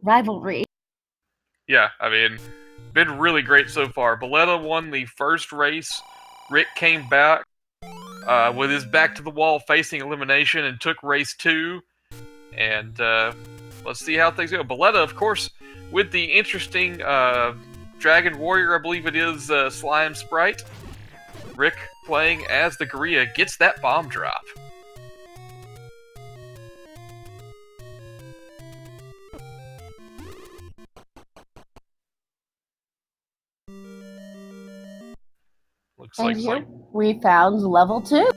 rivalry. Yeah, I mean, been really great so far. Bulleta won the first race. Rick came back with his back to the wall facing elimination and took race 2. And let's see how things go. Bulleta, of course, with the interesting Dragon Warrior, I believe it is, Slime Sprite. Rick playing as the Gorilla gets that bomb drop. Looks And like here we found level 2.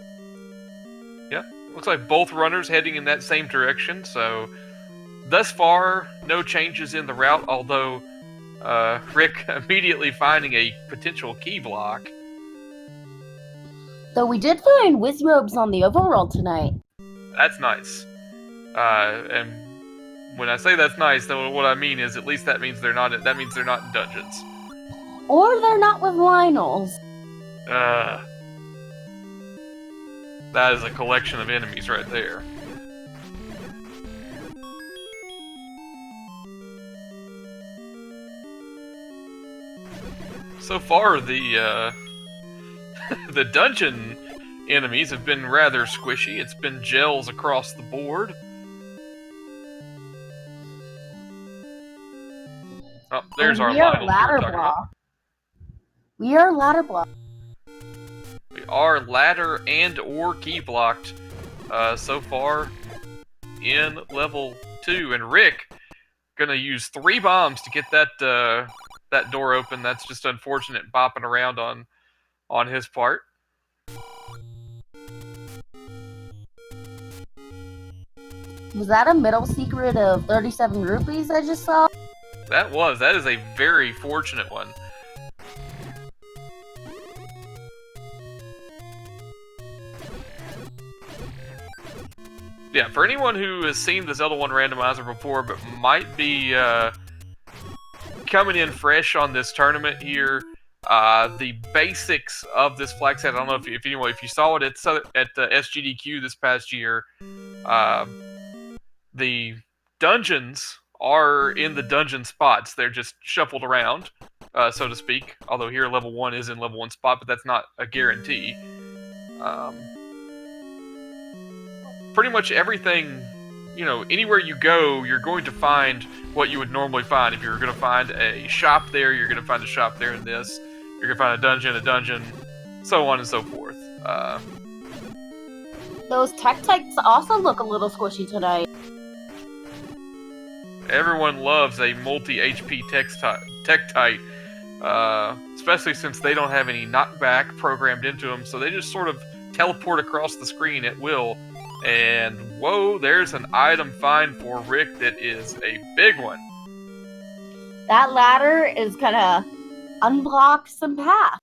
Yeah, looks like both runners heading in that same direction, so thus far, no changes in the route, although Rick immediately finding a potential key block. Though we did find Wizrobes on the overworld tonight. That's nice. And when I say that's nice, though, what I mean is at least that means they're not in dungeons. Or they're not with Lionels. That is a collection of enemies right there. So far, the the dungeon enemies have been rather squishy. It's been gels across the board. Oh, there's our ladder block. We are ladder block. We are ladder and or key blocked so far in level 2, and Rick gonna use 3 bombs to get that that door open. That's just unfortunate bopping around on his part. Was that a middle secret of 37 rupees I just saw? That is a very fortunate one. Yeah, for anyone who has seen the Zelda 1 randomizer before but might be coming in fresh on this tournament here, the basics of this flag set, I don't know if you saw it at SGDQ this past year, the dungeons are in the dungeon spots. They're just shuffled around, so to speak, although here level 1 is in level 1 spot, but that's not a guarantee. Pretty much everything, anywhere you go, you're going to find what you would normally find. If you're going to find a shop there, you're going to find a shop there in this. You're going to find a dungeon, so on and so forth. Those tech types also look a little squishy tonight. Everyone loves a multi-HP tech type, especially since they don't have any knockback programmed into them, so they just sort of teleport across the screen at will. And whoa, there's an item find for Rick that is a big one. That ladder is gonna unblock some paths.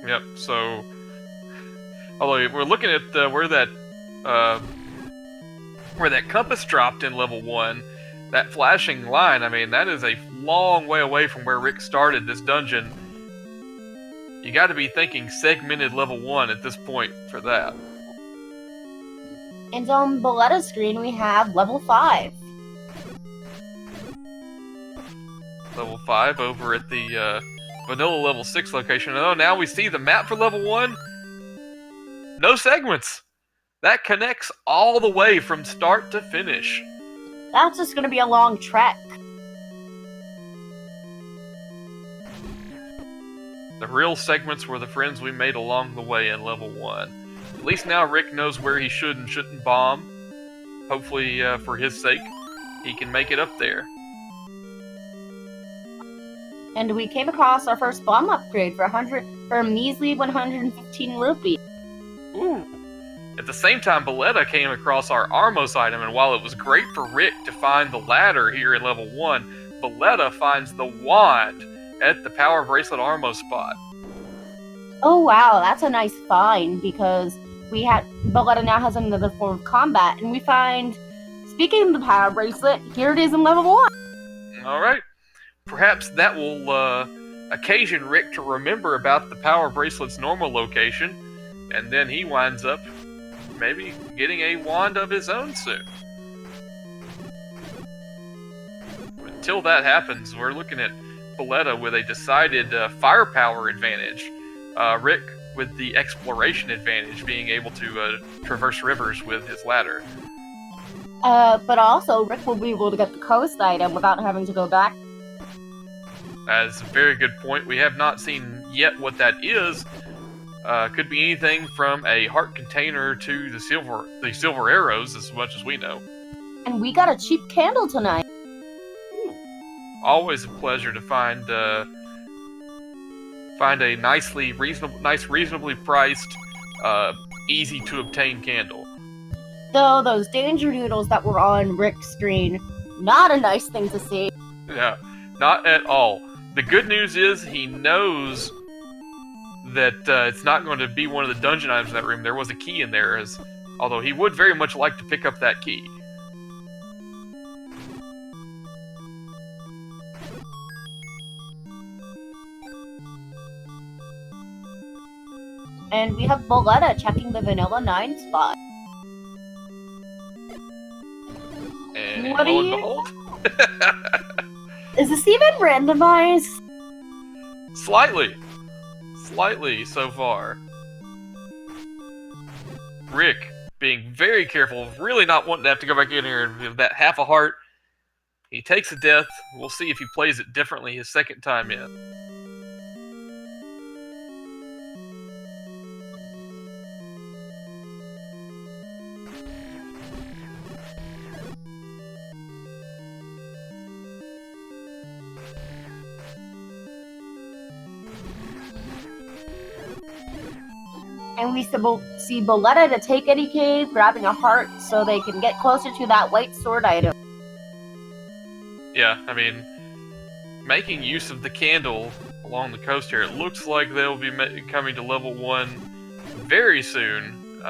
Yep, so although we're looking at where that compass dropped in level 1, that flashing line, I mean, that is a long way away from where Rick started this dungeon. You got to be thinking segmented level 1 at this point for that. And on Bulleta's screen, we have level 5. Level 5 over at the vanilla level 6 location. Oh, now we see the map for level 1. No segments. That connects all the way from start to finish. That's just going to be a long trek. The real segments were the friends we made along the way in level 1. At least now Rick knows where he should and shouldn't bomb. Hopefully, for his sake, he can make it up there. And we came across our first bomb upgrade for a measly 115 rupees. Ooh. At the same time, Bulleta came across our Armos item, and while it was great for Rick to find the ladder here in level 1, Bulleta finds the wand at the Power Bracelet Armo spot. Oh wow, that's a nice find, because Bulleta now has another form of combat, and we find, speaking of the Power Bracelet, here it is in level 1. Alright. Perhaps that will occasion Rick to remember about the Power Bracelet's normal location, and then he winds up maybe getting a wand of his own soon. Until that happens, we're looking at Bulleta with a decided firepower advantage. Rick with the exploration advantage, being able to traverse rivers with his ladder. But also, Rick will be able to get the coast item without having to go back. That's a very good point. We have not seen yet what that is. Could be anything from a heart container to the silver arrows, as much as we know. And we got a cheap candle tonight. Ooh. Always a pleasure to find a reasonably priced, easy to obtain candle. Though those danger noodles that were on Rick's screen, not a nice thing to see. No, not at all. The good news is he knows that it's not going to be one of the dungeon items in that room. There was a key in there, although he would very much like to pick up that key. And we have Bulleta checking the Vanilla 9 spot. And What lo are and you- behold, Is this even randomized? Slightly so far. Rick being very careful, really not wanting to have to go back in here and give that half a heart. He takes a death. We'll see if he plays it differently his second time in. And we see Bulleta to take any cave, grabbing a heart so they can get closer to that white sword item. Yeah, I mean, making use of the candle along the coast here, it looks like they'll be coming to level 1 very soon,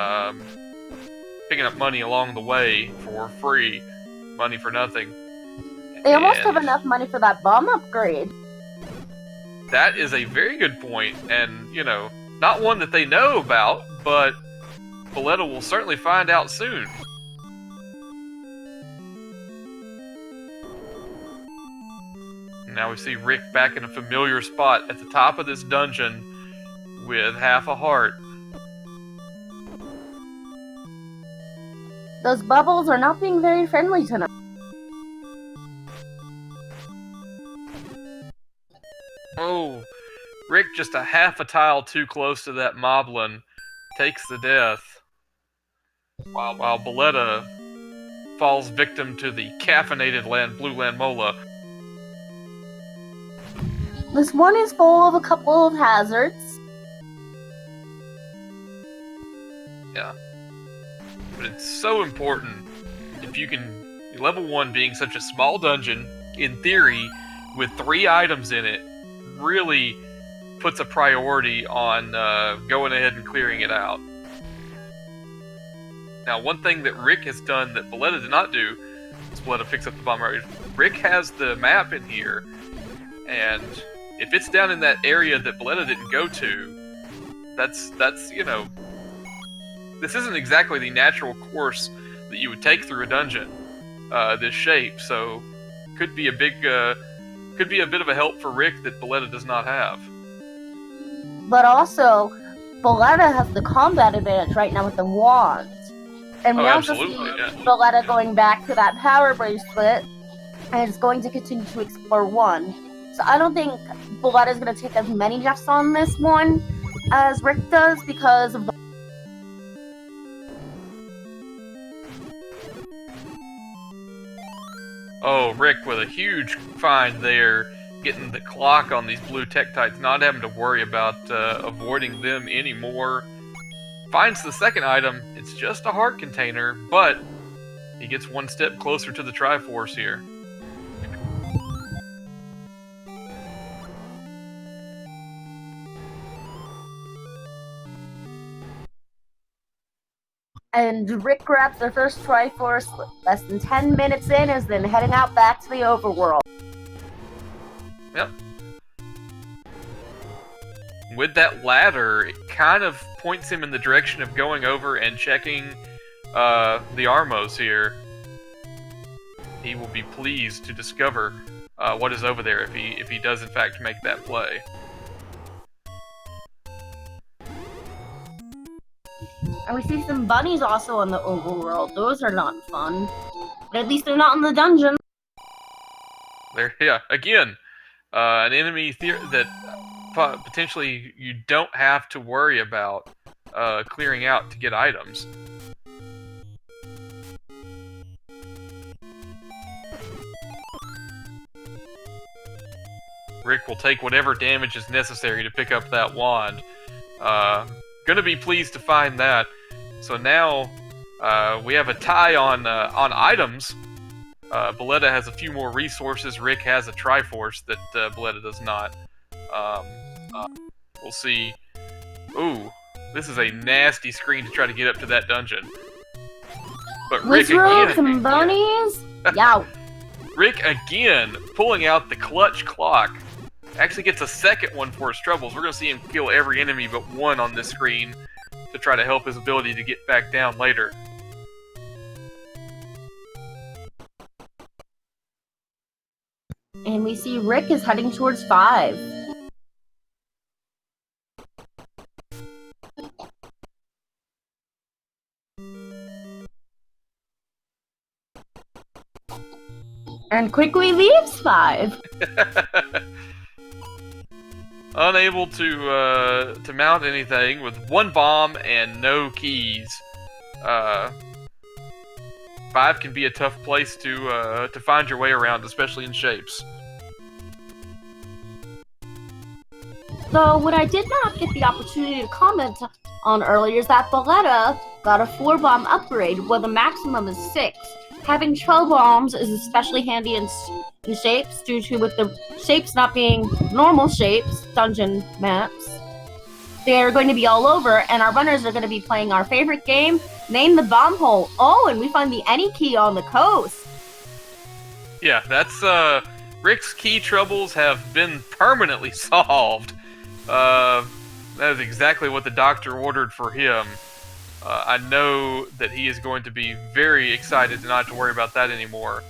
picking up money along the way for free, money for nothing. They almost have enough money for that bomb upgrade. That is a very good point, and, you know, not one that they know about, but Bulleta will certainly find out soon. Now we see Rick back in a familiar spot at the top of this dungeon with half a heart. Those bubbles are not being very friendly tonight. Oh, Rick just a half a tile too close to that moblin takes the death, while Bulleta falls victim to the caffeinated blue Landmola. This one is full of a couple of hazards. Yeah. But it's so important if you can... Level 1 being such a small dungeon, in theory, with 3 items in it, really puts a priority on going ahead and clearing it out. Now, one thing that Rick has done that Bulleta did not do, is Bulleta picks up the bomb right. Rick has the map in here, and if it's down in that area that Bulleta didn't go to, that's you know, this isn't exactly the natural course that you would take through a dungeon, this shape. So, could be a bit of a help for Rick that Bulleta does not have. But also, Bulleta has the combat advantage right now with the wand. And we also see Bulleta going back to that power bracelet, and is going to continue to explore 1. So I don't think Bulleta is going to take as many deaths on this one as Rick does because of the... Oh, Rick with a huge find there, getting the clock on these blue Tektites, not having to worry about avoiding them anymore. Finds the second item. It's just a heart container, but he gets one step closer to the Triforce here. And Rick grabs the first Triforce less than 10 minutes in, is then heading out back to the overworld. Yep. with that ladder, it kind of points him in the direction of going over and checking the Armos here. He will be pleased to discover what is over there if he does in fact make that play. And we see some bunnies also in the overworld. Those are not fun. But at least they're not in the dungeon. Yeah, again, an enemy that potentially you don't have to worry about clearing out to get items. Rick will take whatever damage is necessary to pick up that wand. Gonna be pleased to find that. So now we have a tie on items. Bulleta has a few more resources. Rick has a Triforce that Bulleta does not. We'll see. Ooh, this is a nasty screen to try to get up to that dungeon. But Rick again. Some bunnies? Yeah. Rick again pulling out the clutch clock. Actually gets a second one for his troubles. We're going to see him kill every enemy but one on this screen to try to help his ability to get back down later. And we see Rick is heading towards 5. And quickly leaves 5. Unable to mount anything with 1 bomb and no keys. 5 can be a tough place to find your way around, especially in shapes. So what I did not get the opportunity to comment on earlier is that Bulleta got a 4-bomb upgrade where the maximum is 6. Having 12 bombs is especially handy in shapes due to with the shapes not being normal shapes, dungeon maps. They're going to be all over, and our runners are going to be playing our favorite game, Name the Bomb Hole. Oh, and we find the any key on the coast. Yeah, that's Rick's key troubles have been permanently solved. That is exactly what the doctor ordered for him. I know that he is going to be very excited not to worry about that anymore.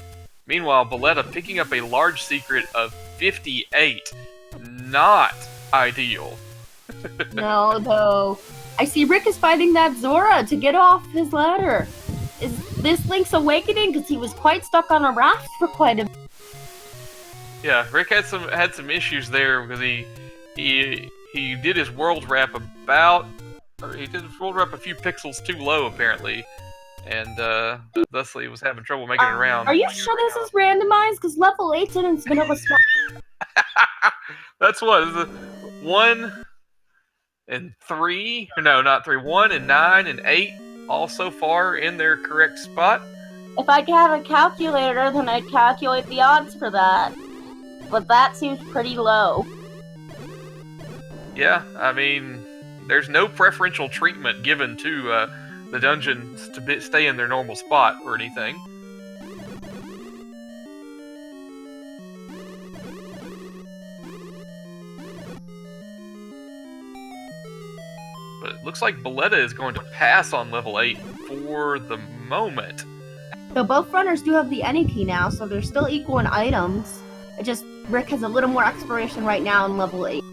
Meanwhile, Bulleta picking up a large secret of 58. Not ideal. No, though. I see Rick is fighting that Zora to get off his ladder. Is this Link's awakening? Because he was quite stuck on a raft for quite a... Yeah, Rick had some issues there because he did his world wrap he did his world wrap a few pixels too low apparently, and thusly he was having trouble making it around. Are you sure this is randomized? Because level 8 didn't spin up a spot. That's what is it? 1 and 3? No, not 3. 1 and 9 and 8 all so far in their correct spot. If I had a calculator, then I'd calculate the odds for that. But that seems pretty low. Yeah, I mean, there's no preferential treatment given to the dungeons to stay in their normal spot or anything. But it looks like Bulleta is going to pass on level 8 for the moment. So both runners do have the any key now, so they're still equal in items. It just, Rick has a little more exploration right now in level 8.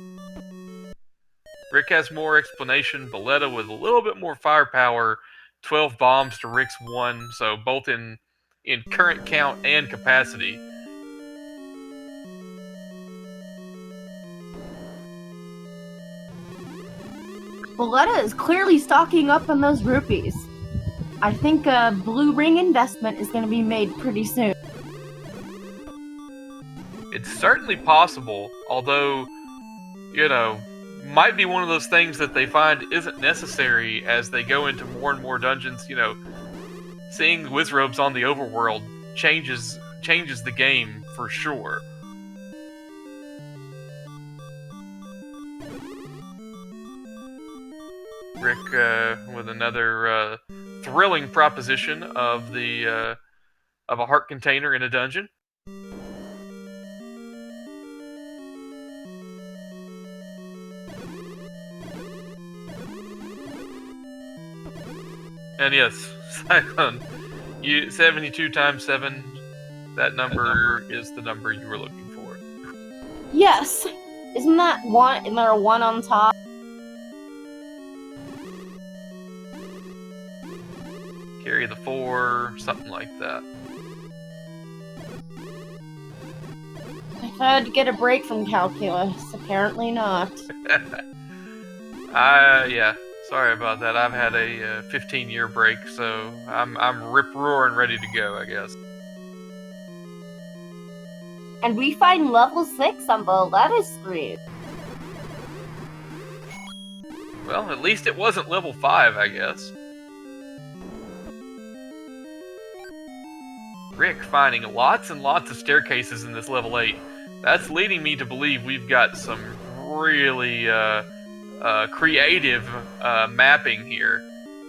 Rick has more explanation. Bulleta with a little bit more firepower. 12 bombs to Rick's 1, so both in current count and capacity. Bulleta is clearly stocking up on those rupees. I think a blue ring investment is going to be made pretty soon. It's certainly possible, although, you know, might be one of those things that they find isn't necessary as they go into more and more dungeons. You know, seeing the Wizrobes on the overworld changes the game for sure. Rick with another thrilling proposition of a heart container in a dungeon. And yes, Cyclone, 72 times 7, that number is the number you were looking for. Yes. Isn't that one? Isn't there a 1 on top? Carry the 4, something like that. If I had to get a break from calculus, apparently not. Yeah. Sorry about that. I've had a 15-year break, so I'm rip-roaring ready to go, I guess. And we find level 6 on Bulleta's screen. Well, at least it wasn't level 5, I guess. Rick finding lots and lots of staircases in this level 8. That's leading me to believe we've got some really creative mapping here,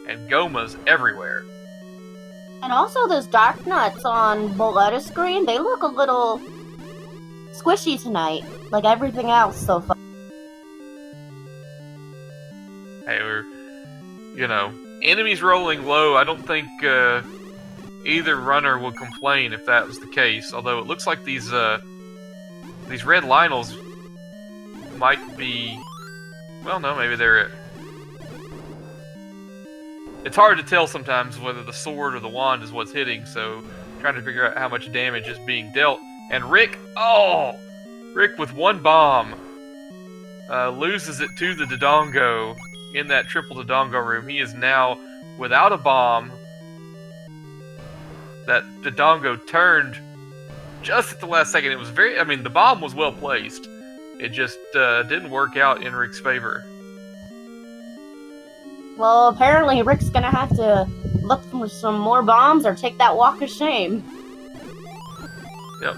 and Gomas everywhere. And also those dark nuts on Bulleta's screen, they look a little squishy tonight, like everything else so far. Hey, enemies rolling low, I don't think either runner would complain if that was the case, although it looks like these red Lionels might be... Well, no, maybe they're... It's hard to tell sometimes whether the sword or the wand is what's hitting, so trying to figure out how much damage is being dealt. And Rick, Rick with 1 bomb, loses it to the Dodongo in that triple Dodongo room. He is now without a bomb. That Dodongo turned just at the last second. It was the bomb was well placed. It just didn't work out in Rick's favor. Well, apparently Rick's gonna have to look for some more bombs or take that walk of shame. Yep.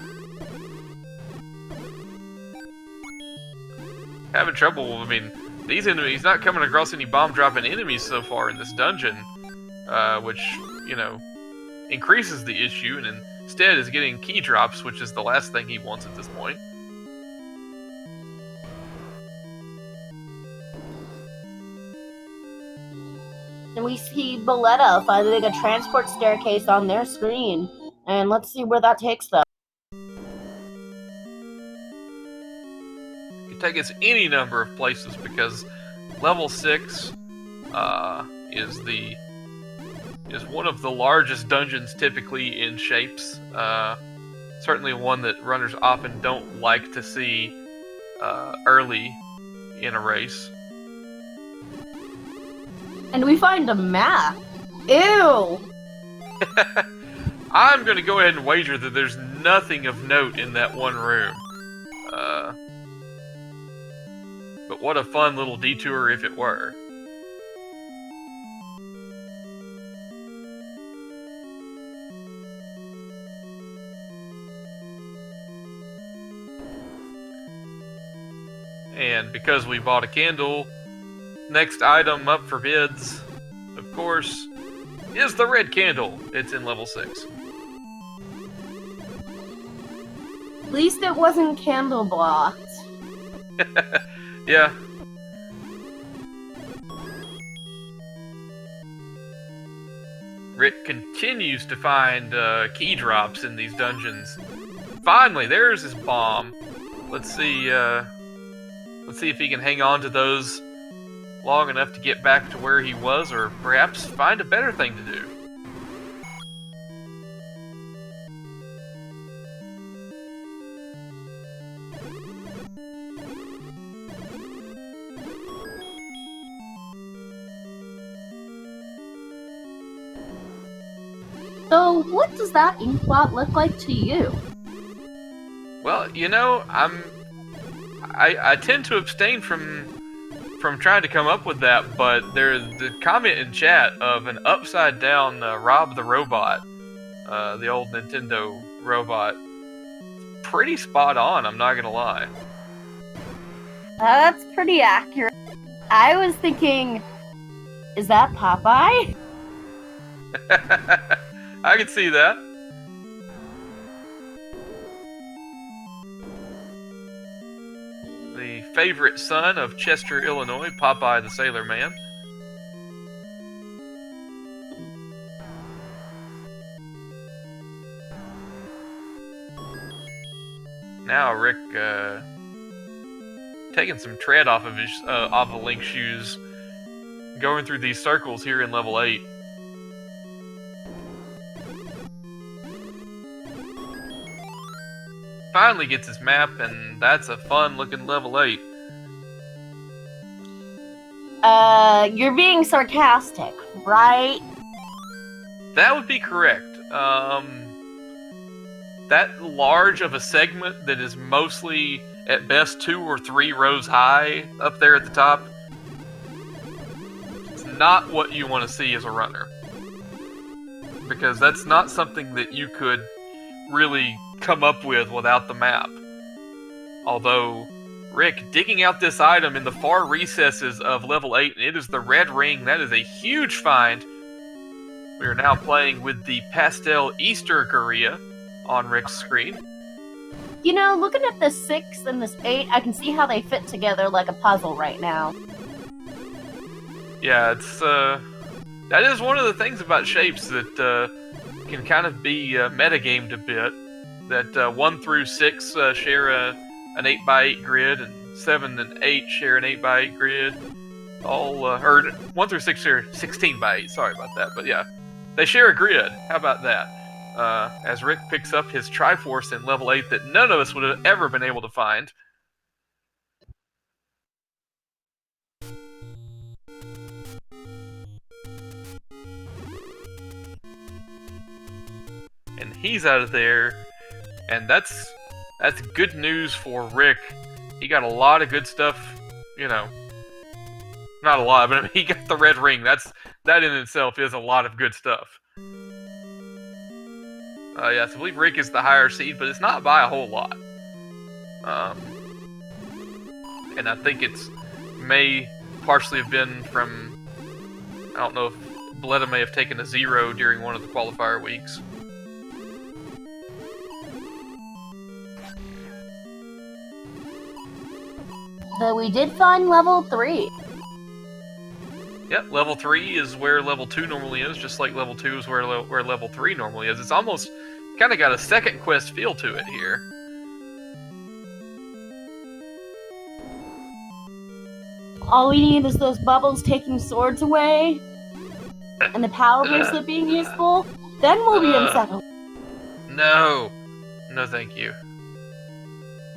Having trouble, these enemies, not coming across any bomb-dropping enemies so far in this dungeon, which, increases the issue, and instead is getting key drops, which is the last thing he wants at this point. And we see Bulleta finding a transport staircase on their screen. And let's see where that takes them. It can take us any number of places, because level 6 is one of the largest dungeons typically in shapes. Certainly one that runners often don't like to see early in a race. And we find a map. Ew! I'm going to go ahead and wager that there's nothing of note in that one room. But what a fun little detour if it were. And because we bought a candle, next item up for bids, of course, is the red candle. It's in level 6. At least it wasn't candle blocked. Yeah. Rick continues to find key drops in these dungeons. Finally, there's his bomb. Let's see if he can hang on to those long enough to get back to where he was, or perhaps find a better thing to do. So, what does that ink blot look like to you? Well, I tend to abstain from trying to come up with that, but there's the comment in chat of an upside down Rob the Robot, the old Nintendo robot. Pretty spot on, I'm not gonna lie. That's pretty accurate. I was thinking, is that Popeye? I can see that. The favorite son of Chester, Illinois, Popeye the Sailor Man. Now Rick taking some tread off of his off of Link's shoes, going through these circles here in level 8. Finally gets his map, and that's a fun looking level 8. You're being sarcastic, right? That would be correct. That large of a segment that is mostly, at best, 2 or 3 rows high up there at the top, it's not what you want to see as a runner. Because that's not something that you could really come up with without the map. Although, Rick, digging out this item in the far recesses of level 8, and it is the red ring. That is a huge find. We are now playing with the pastel Easter Korea on Rick's screen. You know, looking at this 6 and this 8, I can see how they fit together like a puzzle right now. Yeah, it's that is one of the things about shapes that can kind of be metagamed a bit. That 1 through 6 share an 8x8 grid, and 7 and 8 share an 8x8 grid. All or 1 through 6 share 16x8. Sorry about that, but yeah, they share a grid. How about that? As Rick picks up his Triforce in level 8 that none of us would have ever been able to find. And he's out of there, and that's good news for Rick. He got a lot of good stuff, you know. Not a lot, but I mean, he got the red ring. That in itself is a lot of good stuff. Yes, I believe Rick is the higher seed, but it's not by a whole lot. And I think it's may partially have been from, I don't know if Bulleta may have taken a 0 during one of the qualifier weeks. But we did find level 3. Yep, level 3 is where level 2 normally is, just like level 2 is where level 3 normally is. It's almost kind of got a second quest feel to it here. All we need is those bubbles taking swords away, and the power bracelet being useful. Then we'll be unsettled. No. No thank you.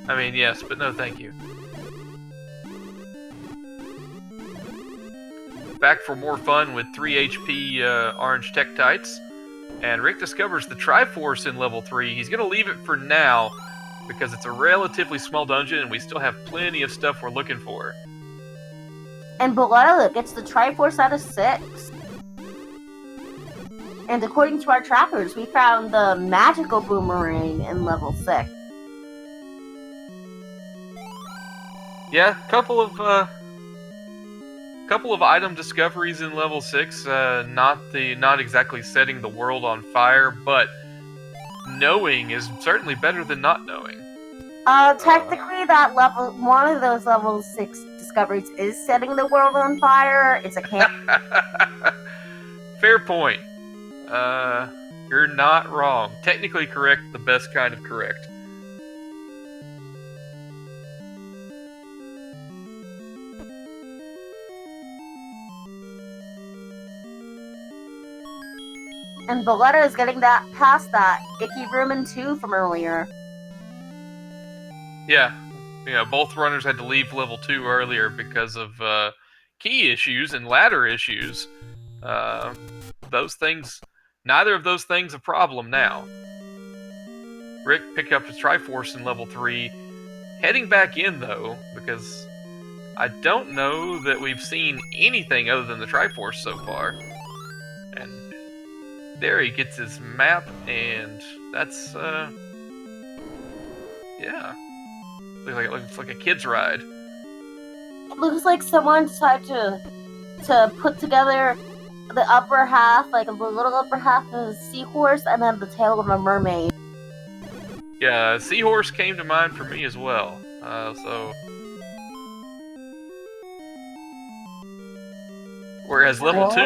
I mean, yes, but no thank you. Back for more fun with 3 HP orange Tektites. And Rick discovers the Triforce in level 3. He's going to leave it for now, because it's a relatively small dungeon and we still have plenty of stuff we're looking for. And Bulleta gets the Triforce out of 6. And according to our trackers, we found the magical boomerang in level 6. Yeah, couple of item discoveries in level 6. Not exactly setting the world on fire, but knowing is certainly better than not knowing. Technically, that level, one of those level 6 discoveries is setting the world on fire. It's a camp. Fair point. You're not wrong. Technically correct, the best kind of correct. And Bulleta is getting that past that icky room in 2 from earlier. Yeah, both runners had to leave level 2 earlier because of key issues and ladder issues. Those things, neither of those things a problem now. Rick picked up his Triforce in level 3, heading back in though, because I don't know that we've seen anything other than the Triforce so far. And there he gets his map, and that's, yeah. Looks like a kid's ride. It looks like someone decided to put together the upper half, like the little upper half of a seahorse, and then the tail of a mermaid. Yeah, seahorse came to mind for me as well. Whereas level 2...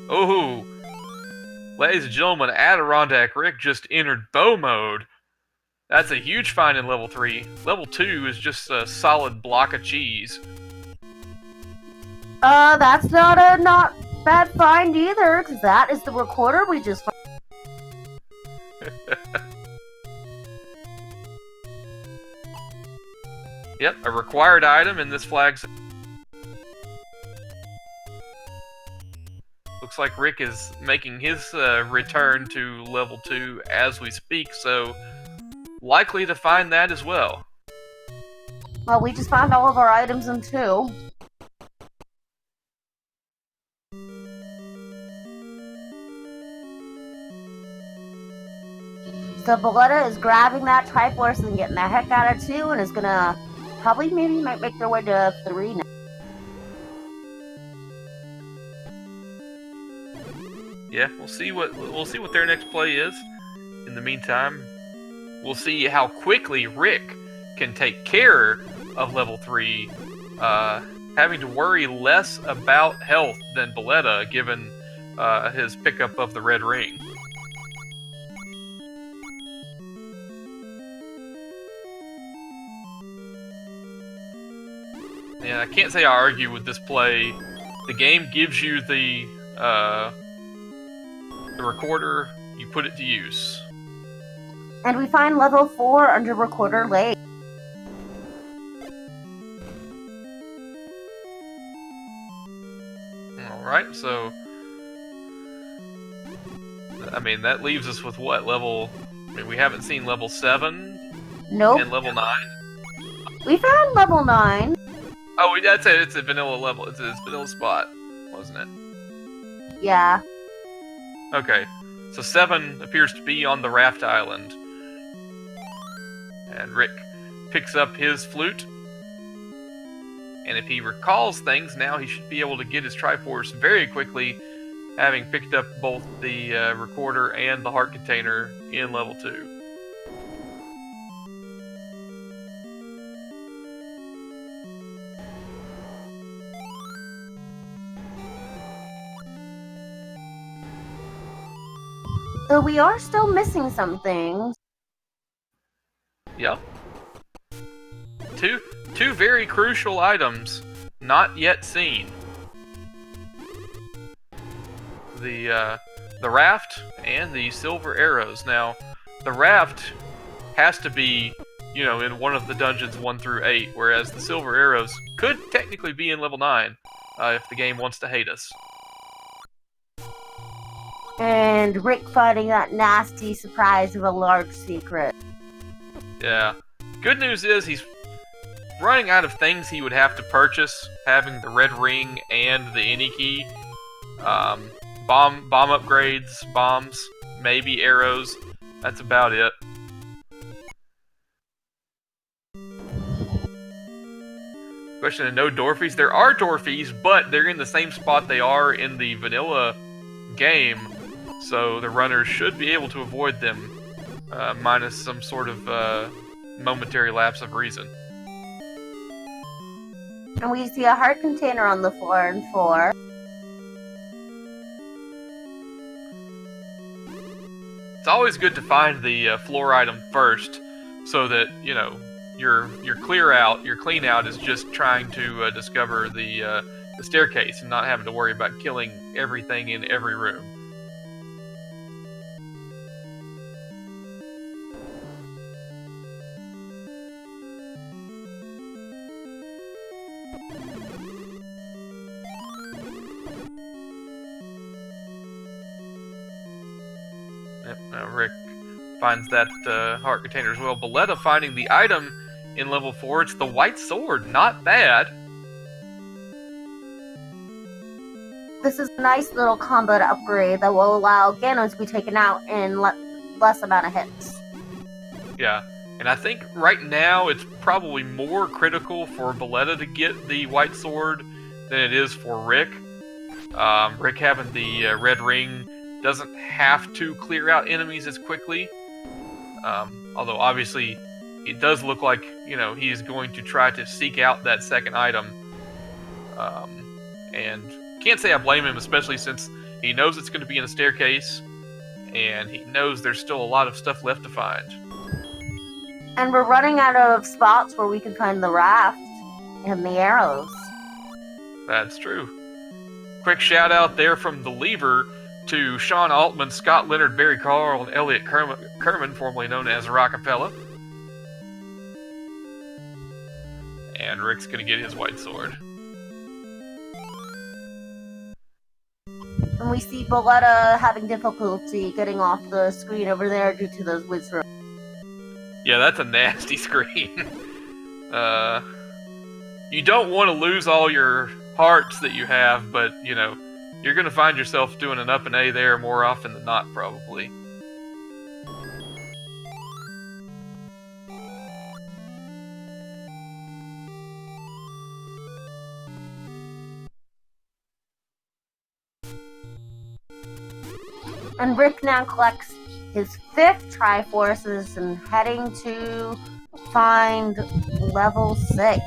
Oh! Ladies and gentlemen, AdirondackRick just entered bow mode. That's a huge find in level 3. Level 2 is just a solid block of cheese. That's not a not bad find either, because that is the recorder we just found. Yep, a required item in this flag. Looks like Rick is making his return to level 2 as we speak, so likely to find that as well. Well, we just found all of our items in 2. So Bulleta is grabbing that Triforce and getting the heck out of 2, and is gonna probably might make their way to 3 now. Yeah, we'll see what their next play is. In the meantime, we'll see how quickly Rick can take care of level 3, having to worry less about health than Bulleta, given his pickup of the red ring. Yeah, I can't say I argue with this play. The game gives you the recorder, you put it to use. And we find level 4 under Recorder Lake. Alright, so I mean that leaves us with what, level, I mean we haven't seen level 7 Nope. and level 9. We found level 9. Oh, that's it. It's a vanilla level. It's a vanilla spot, wasn't it? Yeah. Okay. So 7 appears to be on the raft island. And Rick picks up his flute. And if he recalls things, now he should be able to get his Triforce very quickly, having picked up both the recorder and the heart container in level 2. So we are still missing some things. Yep. Two very crucial items not yet seen. The raft and the silver arrows. Now, the raft has to be, you know, in one of the dungeons 1 through 8, whereas the silver arrows could technically be in level 9 if the game wants to hate us. And Rick finding that nasty surprise of a large secret. Yeah. Good news is he's running out of things he would have to purchase, having the red ring and the any key. Bomb upgrades, bombs, maybe arrows. That's about it. Question of no Dorfies. There are Dorfies, but they're in the same spot they are in the vanilla game, so the runners should be able to avoid them, minus some sort of momentary lapse of reason. And we see a heart container on the floor in 4. It's always good to find the floor item first, so that, you know, your clean out is just trying to discover the staircase and not having to worry about killing everything in every room. Yep, Rick finds that heart container as well. Bulleta finding the item in level 4. It's the white sword. Not bad. This is a nice little combat upgrade that will allow Ganon to be taken out in less amount of hits. Yeah, and I think right now it's probably more critical for Bulleta to get the white sword than it is for Rick. Rick having the red ring doesn't have to clear out enemies as quickly. Although obviously it does look like, you know, he is going to try to seek out that second item. And can't say I blame him, especially since he knows it's going to be in a staircase, and he knows there's still a lot of stuff left to find. And we're running out of spots where we can find the raft and the arrows. That's true. Quick shout out there from the Lever to Sean Altman, Scott Leonard, Barry Carl, and Elliot Kerman, formerly known as Rockapella. And Rick's gonna get his white sword. And we see Bulleta having difficulty getting off the screen over there due to those wizards. Yeah, that's a nasty screen. You don't want to lose all your hearts that you have, but, you know, you're going to find yourself doing an up and A there more often than not, probably. And Rick now collects his 5th Triforces and heading to find level 6.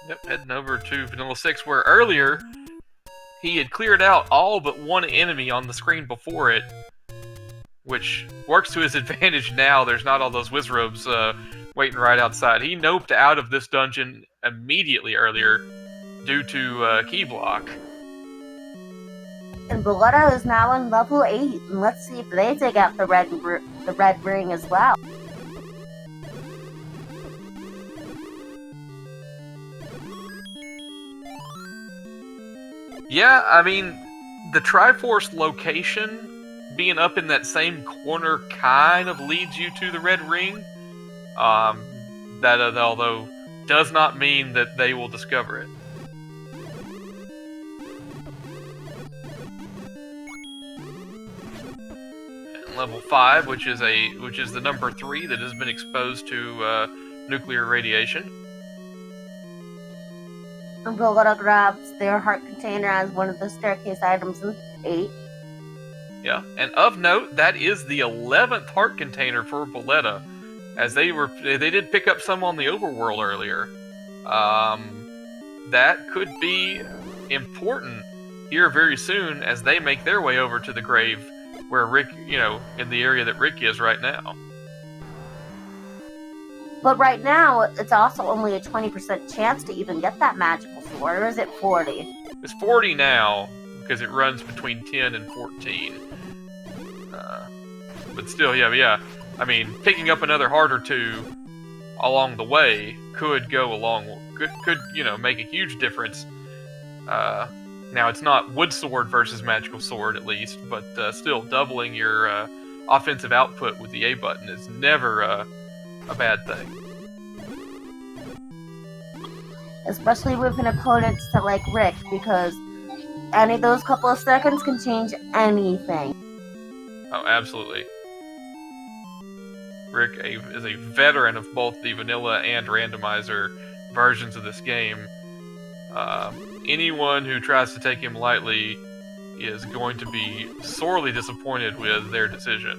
Yep, heading over to Vanilla 6, where earlier he had cleared out all but one enemy on the screen before it, which works to his advantage now. There's not all those wizrobes waiting right outside. He noped out of this dungeon immediately earlier due to key block. And Bulleta is now in level 8, and let's see if they take out the red ring as well. Yeah, I mean, the Triforce location being up in that same corner kind of leads you to the red ring. That although does not mean that they will discover it. And level 5, which is the number 3 that has been exposed to nuclear radiation. And Bulleta grabs their heart container as one of the staircase items in 8. Yeah, and of note, that is the 11th heart container for Bulleta, as they did pick up some on the overworld earlier. That could be important here very soon as they make their way over to the grave where Rick, you know, in the area that Rick is right now. But right now, it's also only a 20% chance to even get that magical sword, or is it 40? It's 40 now, because it runs between 10 and 14. But still, yeah. I mean, picking up another heart or two along the way could could you know, make a huge difference. Now, it's not wood sword versus magical sword, at least, but still, doubling your offensive output with the A button is never a bad thing. Especially with an opponent like Rick, because any of those couple of seconds can change anything. Oh, absolutely. Rick is a veteran of both the vanilla and randomizer versions of this game. Anyone who tries to take him lightly is going to be sorely disappointed with their decision.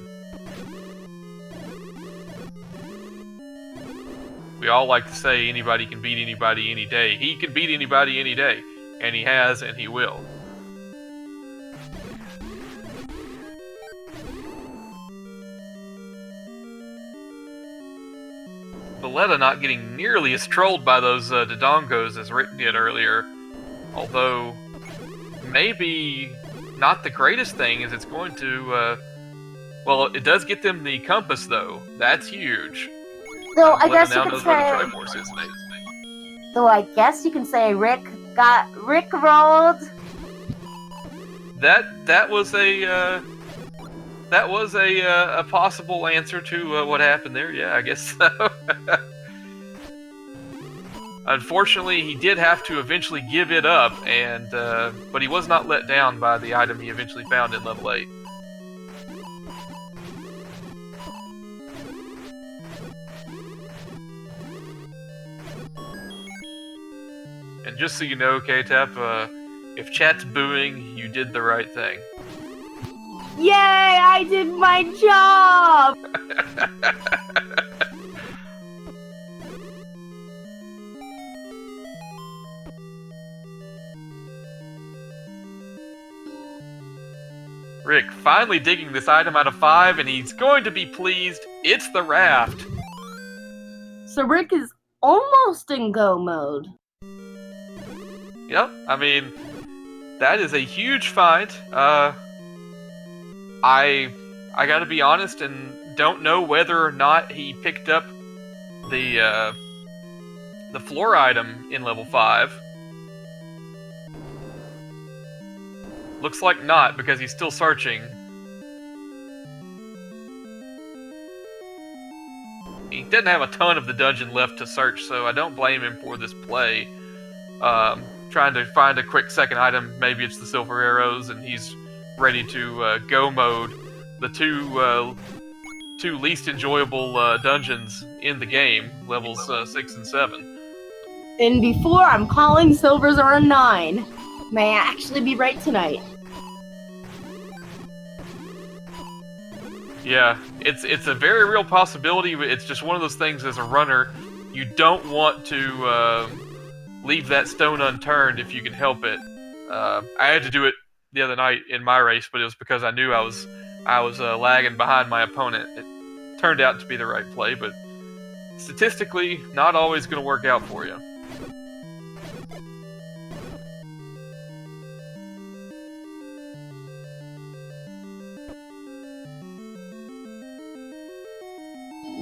We all like to say anybody can beat anybody any day. He can beat anybody any day, and he has, and he will. Bulleta not getting nearly as trolled by those Dodongos as Rick did earlier. Although, maybe not the greatest thing is it's going to... well, it does get them the compass, though. That's huge. So I guess you could say... So I guess you can say Rick got Rick-rolled. That was a possible answer to what happened there. Yeah, I guess so. Unfortunately, he did have to eventually give it up, and but he was not let down by the item he eventually found in level 8. And just so you know, K-Tap, if chat's booing, you did the right thing. Yay! I did my job! Rick finally digging this item out of 5, and he's going to be pleased. It's the raft. So Rick is almost in go mode. Yep, I mean, that is a huge find. I gotta be honest and don't know whether or not he picked up the floor item in level 5. Looks like not, because he's still searching. He doesn't have a ton of the dungeon left to search, so I don't blame him for this play. Trying to find a quick second item, maybe it's the silver arrows, and he's ready to go mode the two least enjoyable dungeons in the game, levels 6 and 7. And before I'm calling silvers are a 9. May I actually be right tonight? Yeah, it's a very real possibility, but it's just one of those things as a runner, you don't want to leave that stone unturned if you can help it. I had to do it the other night in my race, but it was because I knew I was lagging behind my opponent. It turned out to be the right play, but statistically, not always going to work out for you.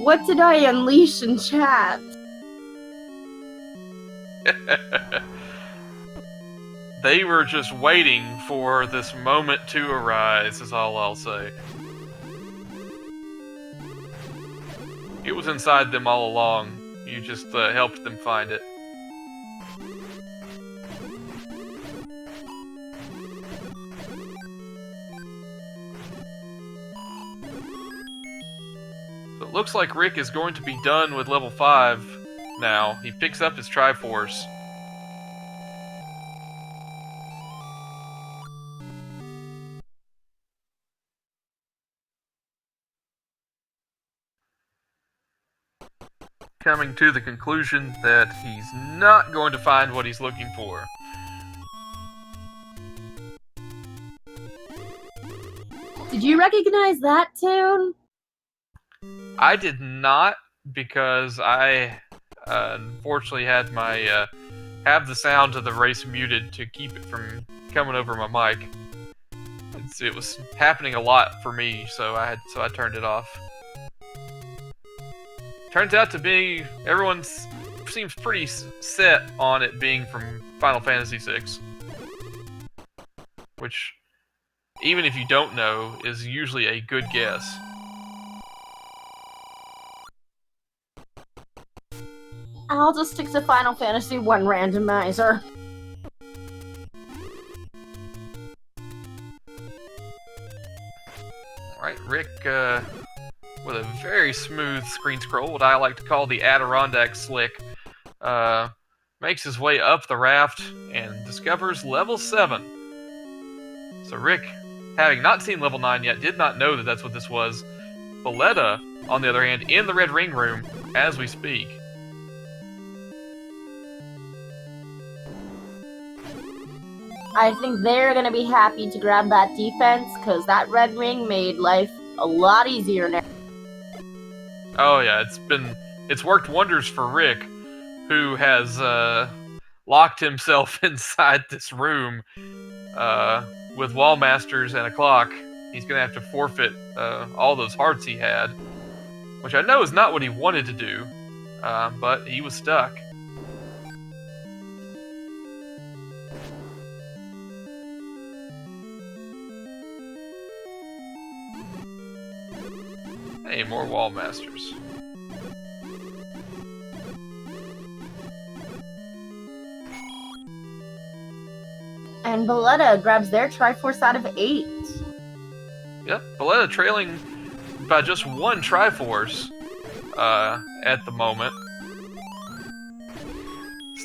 What did I unleash in chat? They were just waiting for this moment to arise, is all I'll say. It was inside them all along. You just helped them find it. So it looks like Rick is going to be done with level 5 now. He picks up his Triforce. Coming to the conclusion that he's not going to find what he's looking for. Did you recognize that tune? I did not, because I unfortunately had my have the sound of the race muted to keep it from coming over my mic. It was happening a lot for me, so I turned it off. Turns out to be everyone seems pretty set on it being from Final Fantasy VI, which, even if you don't know, is usually a good guess. I'll just stick to Final Fantasy 1 Randomizer. Alright, Rick, with a very smooth screen scroll, what I like to call the Adirondack slick, makes his way up the raft and discovers level 7. So Rick, having not seen level 9 yet, did not know that that's what this was. Bulleta, on the other hand, in the Red Ring Room as we speak. I think they're gonna be happy to grab that defense, because that red ring made life a lot easier now. Oh yeah, it's worked wonders for Rick, who has locked himself inside this room with wall masters and a clock. He's gonna have to forfeit all those hearts he had, which I know is not what he wanted to do, but he was stuck. Hey, more wall masters. And Bulleta grabs their Triforce out of 8. Yep, Bulleta trailing by just 1 Triforce at the moment.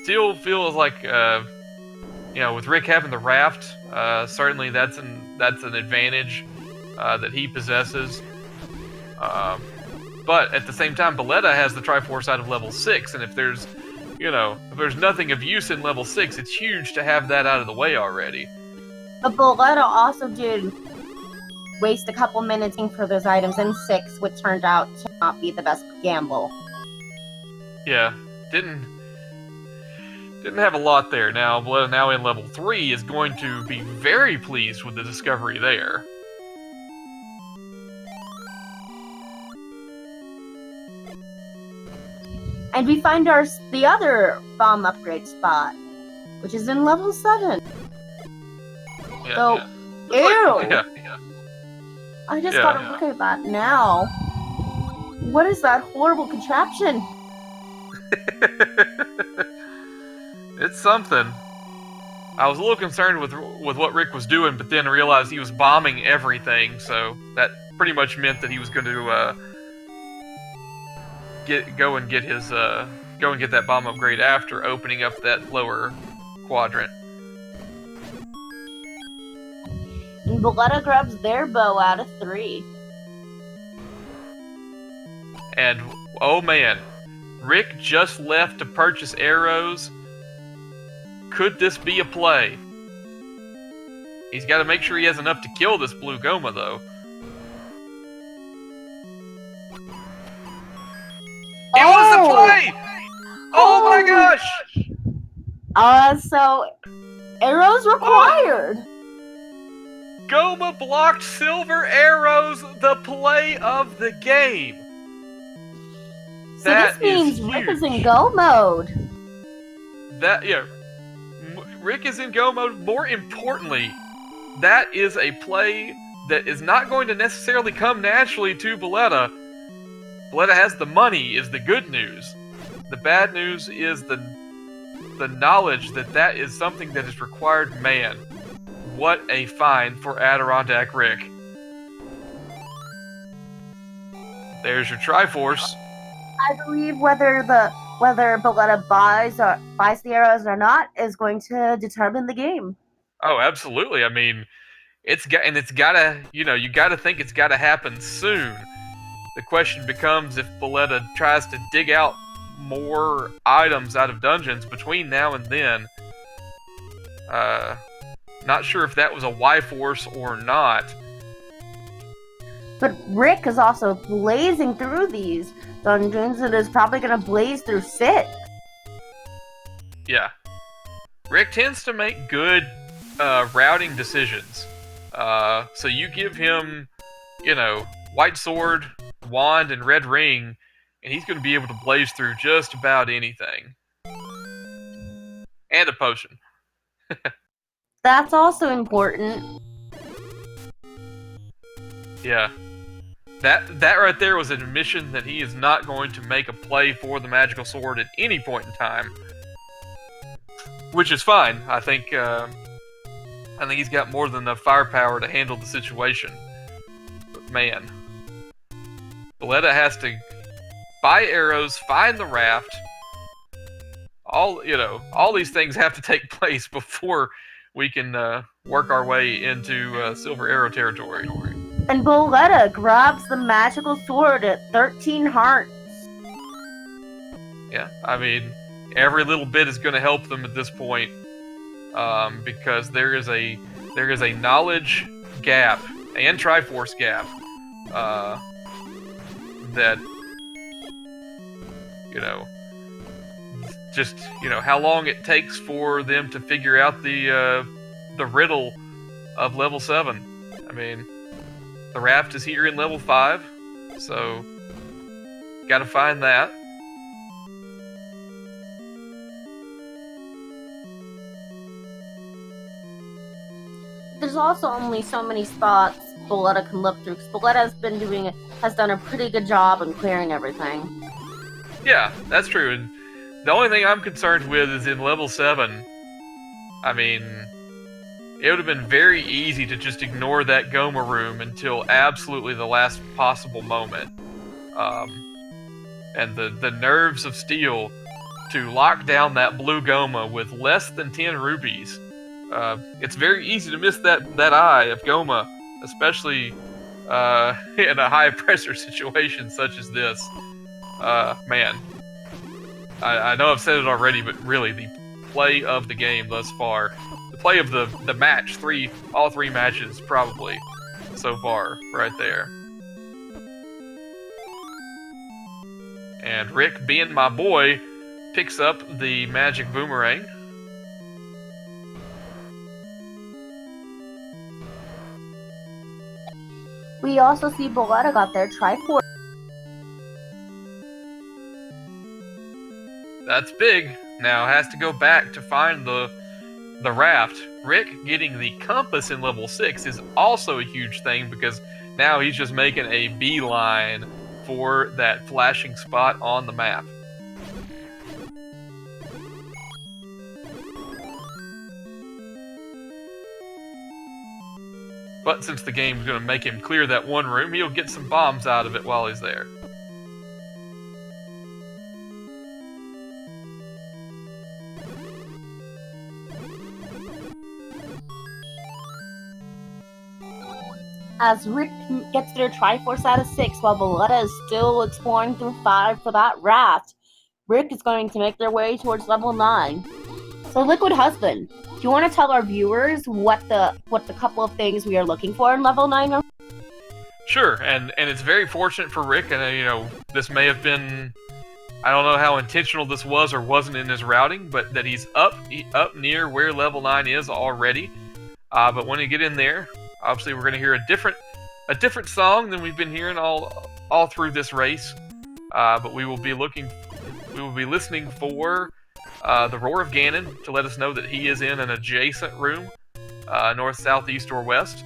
Still feels like, with Rick having the raft, certainly that's an advantage. that he possesses. But at the same time, Bulleta has the Triforce out of level 6, and if there's nothing of use in level 6, it's huge to have that out of the way already. But Bulleta also did waste a couple minutes for those items in 6, which turned out to not be the best gamble. Yeah, didn't have a lot there. Now, Bulleta now in level 3 is going to be very pleased with the discovery there. And we find the other bomb upgrade spot, which is in level 7. Yeah, so, yeah. Ew! Yeah. I just gotta look at that now. What is that horrible contraption? It's something. I was a little concerned with what Rick was doing, but then realized he was bombing everything, so that pretty much meant that he was going to go and get that bomb upgrade after opening up that lower quadrant. And Bulleta grabs their bow out of 3. And oh man, Rick just left to purchase arrows. Could this be a play? He's got to make sure he has enough to kill this blue Goma, though. It was a play! Oh my gosh! So arrows required. Goma blocked silver arrows, the play of the game. So That this means is Rick is huge. in go mode. Rick is in go mode. More importantly, that is a play that is not going to necessarily come naturally to Bulleta. Bulleta has the money, is the good news. The bad news is the knowledge that is something that is required. Man, what a find for AdirondackRick. There's your Triforce. I believe whether Bulleta buys the arrows or not is going to determine the game. Oh, absolutely. I mean, you gotta think it's gotta happen soon. The question becomes if Bulleta tries to dig out more items out of dungeons between now and then. Not sure if that was a Y-Force or not. But Rick is also blazing through these dungeons and is probably going to blaze through 6. Yeah. Rick tends to make good routing decisions. So you give him, White Sword, Wand, and Red Ring, and he's going to be able to blaze through just about anything. And a potion. That's also important. Yeah. That right there was an admission that he is not going to make a play for the magical sword at any point in time. Which is fine. I think he's got more than enough firepower to handle the situation. But man, Bulleta has to buy arrows, find the raft. All these things have to take place before we can work our way into Silver Arrow territory. And Bulleta grabs the magical sword at 13 hearts. Yeah, I mean, every little bit is going to help them at this point, because there is a knowledge gap and Triforce gap that how long it takes for them to figure out the riddle of level 7. I mean, the raft is here in level 5, so gotta find that. There's also only so many spots Bulleta can look through, because Bulleta has done a pretty good job in clearing everything. Yeah, that's true. And the only thing I'm concerned with is in level 7. I mean, it would have been very easy to just ignore that Goma room until absolutely the last possible moment. And the nerves of steel to lock down that blue Goma with less than 10 rupees. It's very easy to miss that eye of Goma, especially in a high-pressure situation such as this. Man. I know I've said it already, but really, the play of the game thus far, the play of the match, all three matches, probably, so far, right there. And Rick, being my boy, picks up the magic boomerang. We also see Bulleta got their Triforce. That's big. Now has to go back to find the raft. Rick getting the compass in level 6 is also a huge thing because now he's just making a beeline for that flashing spot on the map. But since the game's going to make him clear that one room, he'll get some bombs out of it while he's there. As Rick gets their Triforce out of 6 while Bulleta is still exploring through 5 for that raft, Rick is going to make their way towards level 9. So Liquid Husband, do you want to tell our viewers what the couple of things we are looking for in level 9 are? Sure, and it's very fortunate for Rick, and this may have been, I don't know how intentional this was or wasn't in his routing, but that he's up near where level 9 is already. But when you get in there, obviously we're going to hear a different song than we've been hearing all through this race. But we will be listening for the roar of Ganon to let us know that he is in an adjacent room, north, south, east, or west.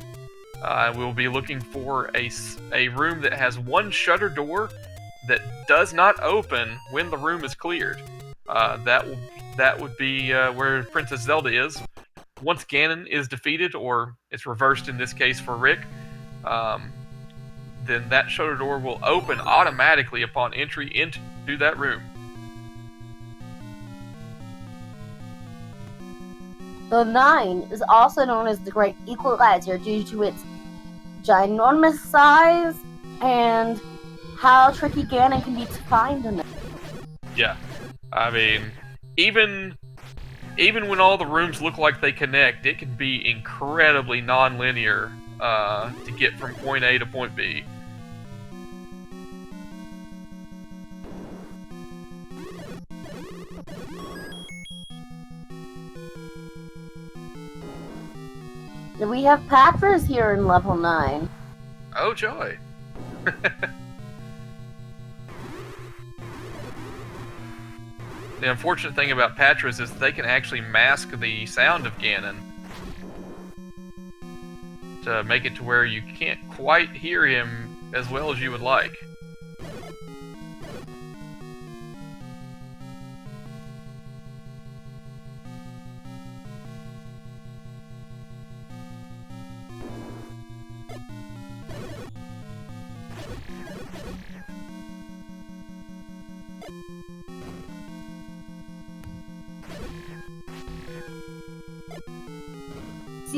We will be looking for a room that has one shutter door that does not open when the room is cleared. That would be where Princess Zelda is. Once Ganon is defeated, or it's reversed in this case for Rick, then that shutter door will open automatically upon entry into that room. The 9 is also known as the Great Equalizer due to its ginormous size and how tricky Ganon can be to find in it. Yeah, I mean, even when all the rooms look like they connect, it can be incredibly non-linear to get from point A to point B. We have Patras here in level 9. Oh, joy. The unfortunate thing about Patras is they can actually mask the sound of Ganon to make it to where you can't quite hear him as well as you would like.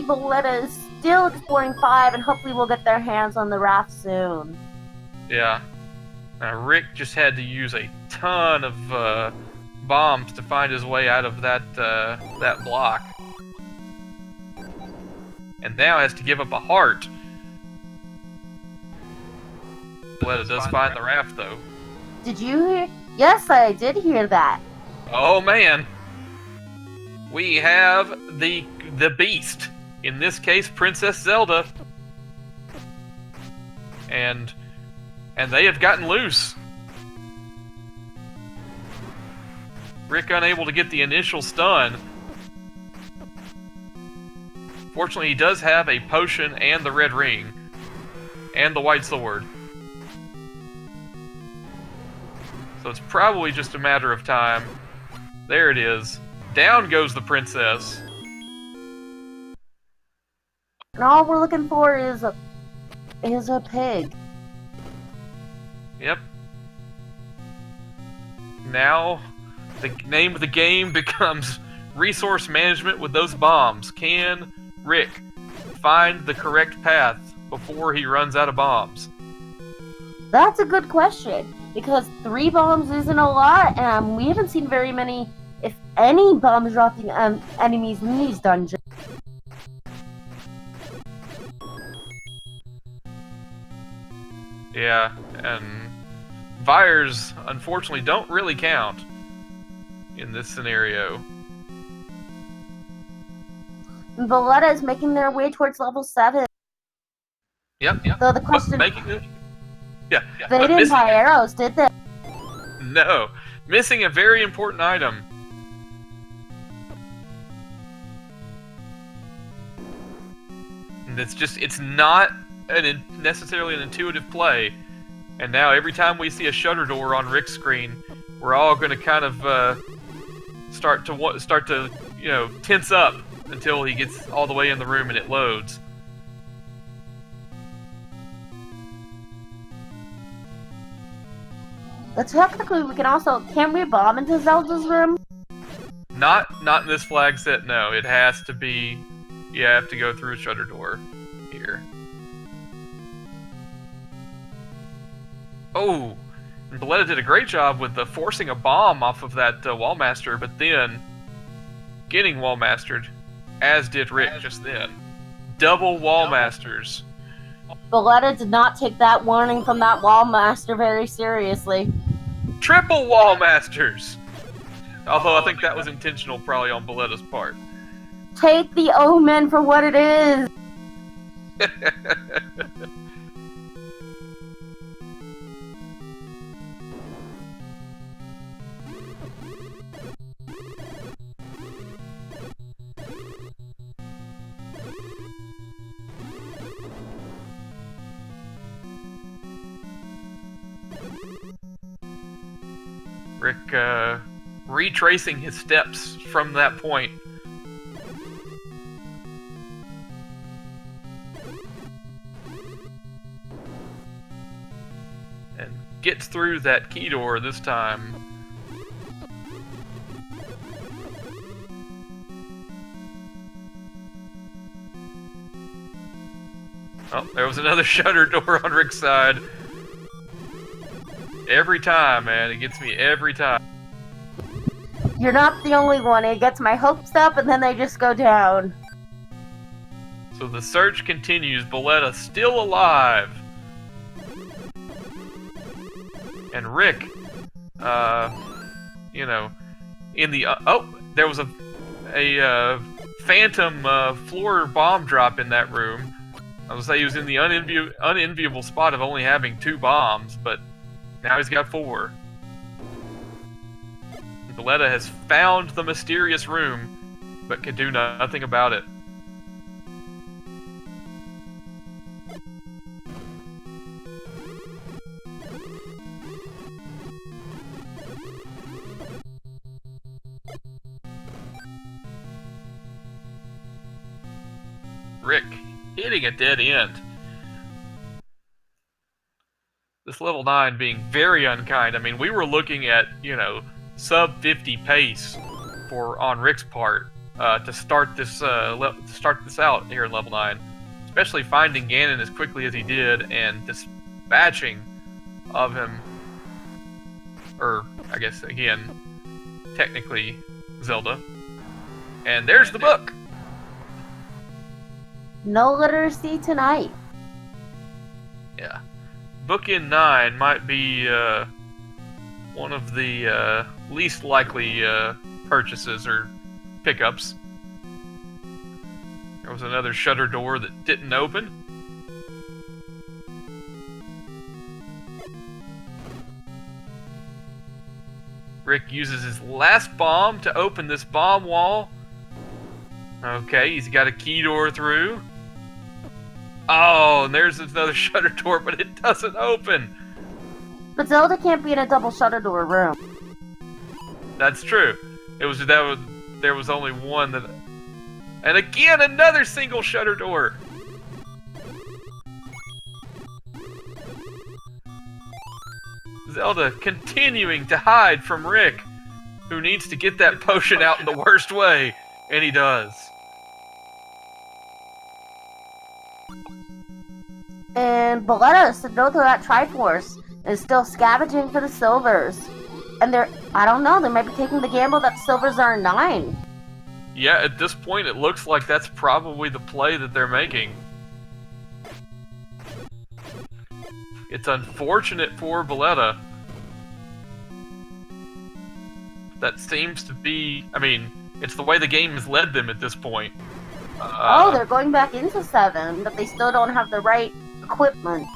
Bulleta is still exploring 5, and hopefully we'll get their hands on the raft soon. Yeah. Rick just had to use a ton of bombs to find his way out of that block. And now has to give up a heart. Bulleta does find the raft, though. Did you hear? Yes, I did hear that. Oh, man. We have the beast. In this case, Princess Zelda. And they have gotten loose. Rick unable to get the initial stun. Fortunately, he does have a potion and the red ring. And the white sword. So it's probably just a matter of time. There it is. Down goes the princess. And all we're looking for is a pig. Yep. Now, the name of the game becomes resource management with those bombs. Can Rick find the correct path before he runs out of bombs? That's a good question, because 3 bombs isn't a lot, and we haven't seen very many, if any, bomb dropping enemies in these dungeons. Yeah, and fires, unfortunately, don't really count in this scenario. Bulleta is making their way towards level 7. Yep. So the question... Yeah. They didn't buy arrows, did they? No. Missing a very important item. And it's not necessarily an intuitive play. And now every time we see a shutter door on Rick's screen, we're all going to kind of start to tense up until he gets all the way in the room and it loads. But technically, we can also... Can't we bomb into Zelda's room? Not in this flag set, no. It has to be... You have to go through a shutter door here. Oh! And Bulleta did a great job with forcing a bomb off of that Wallmaster, but then getting Wallmastered, as did Rick just then. Double Wallmasters. Bulleta did not take that warning from that Wallmaster very seriously. Triple Wallmasters! Although I think that was intentional probably on Bulleta's part. Take the omen for what it is! Rick, retracing his steps from that point. And gets through that key door this time. Oh, there was another shutter door on Rick's side. Every time, man. It gets me every time. You're not the only one. It gets my hopes up and then they just go down. So the search continues. Bulleta still alive. And Rick, in the... there was a phantom floor bomb drop in that room. I would say he was in the unenviable spot of only having 2 bombs, but now he's got 4. Bulleta has found the mysterious room, but can do nothing about it. Rick hitting a dead end. This level 9 being very unkind. I mean, we were looking at, sub 50 pace on Rick's part to start this out here in level 9. Especially finding Ganon as quickly as he did and dispatching of him. Or, I guess, again, technically, Zelda. And there's the book! No literacy tonight. Yeah. Book in 9 might be one of the least likely purchases or pickups. There was another shutter door that didn't open. Rick uses his last bomb to open this bomb wall. Okay, he's got a key door through. Oh, and there's another shutter door, but it doesn't open. But Zelda can't be in a double shutter door room. That's true. There was only one that... And again, another single shutter door. Zelda continuing to hide from Rick, who needs to get that potion out in the worst way, and he does. and Bulleta is to go through that Triforce and is still scavenging for the silvers. And I don't know, they might be taking the gamble that silvers are 9. Yeah, at this point, it looks like that's probably the play that they're making. It's unfortunate for Bulleta. That seems to be... I mean, it's the way the game has led them at this point. They're going back into 7, but they still don't have the right equipment.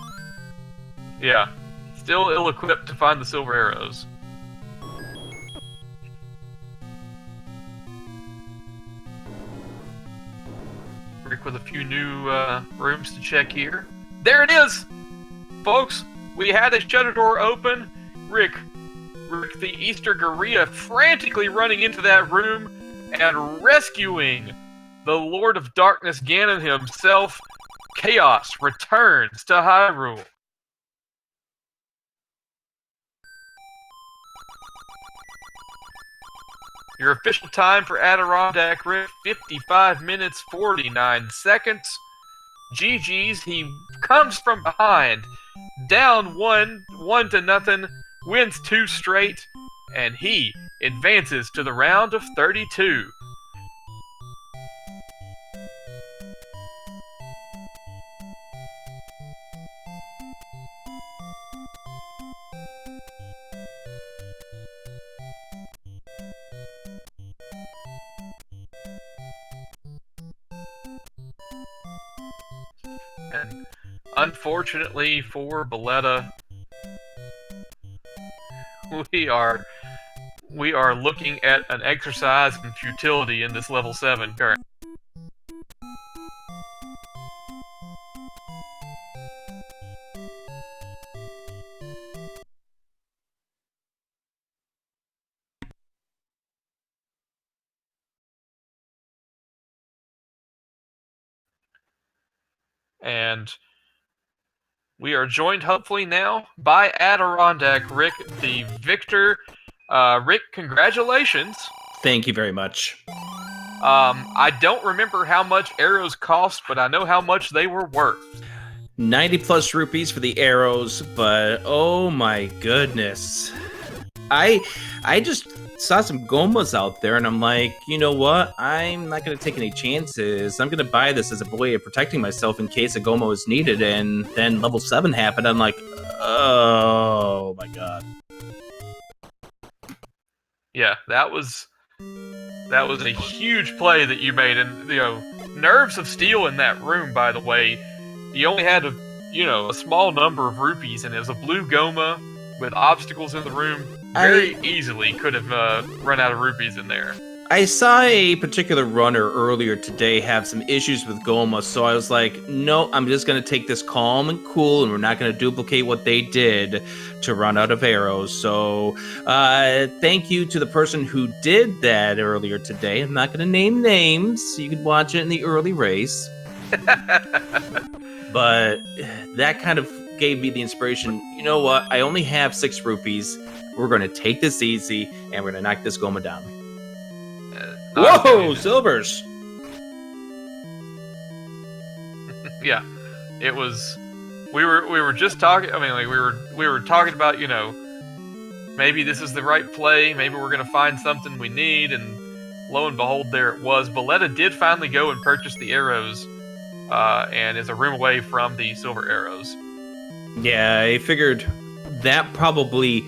Yeah. Still ill-equipped to find the silver arrows. Rick with a few new rooms to check here. There it is! Folks, we had a shutter door open. Rick the Easter Gorilla frantically running into that room and rescuing the Lord of Darkness Ganon himself. Chaos returns to Hyrule. Your official time for AdirondackRick, 55 minutes, 49 seconds. GG's, he comes from behind, down 1-0, wins 2 straight, and he advances to the round of 32. And unfortunately for Bulleta, we are looking at an exercise in futility in this level 7 currently. And we are joined, hopefully now, by AdirondackRick, the victor. Rick, congratulations. Thank you very much. I don't remember how much arrows cost, but I know how much they were worth. 90 plus rupees for the arrows, but oh my goodness. I just saw some Gomas out there, and I'm like, you know what? I'm not going to take any chances. I'm going to buy this as a way of protecting myself in case a Goma is needed, and then level 7 happened. I'm like, oh my god. Yeah, that was a huge play that you made, and nerves of steel in that room. By the way, you only had a small number of rupees, and it was a blue Goma with obstacles in the room. Very easily could have run out of rupees in there. I saw a particular runner earlier today have some issues with Goma, so I was like, no, I'm just going to take this calm and cool, and we're not going to duplicate what they did to run out of arrows. So thank you to the person who did that earlier today. I'm not going to name names, so you can watch it in the early race. But that kind of gave me the inspiration. You know what? I only have 6 rupees. We're going to take this easy, and we're going to knock this Goma down. Whoa, silvers! Yeah, it was. We were just talking. I mean, like we were talking about, maybe this is the right play. Maybe we're gonna find something we need, and lo and behold, there it was. Bulleta did finally go and purchase the arrows, and is a room away from the silver arrows. Yeah, I figured that probably.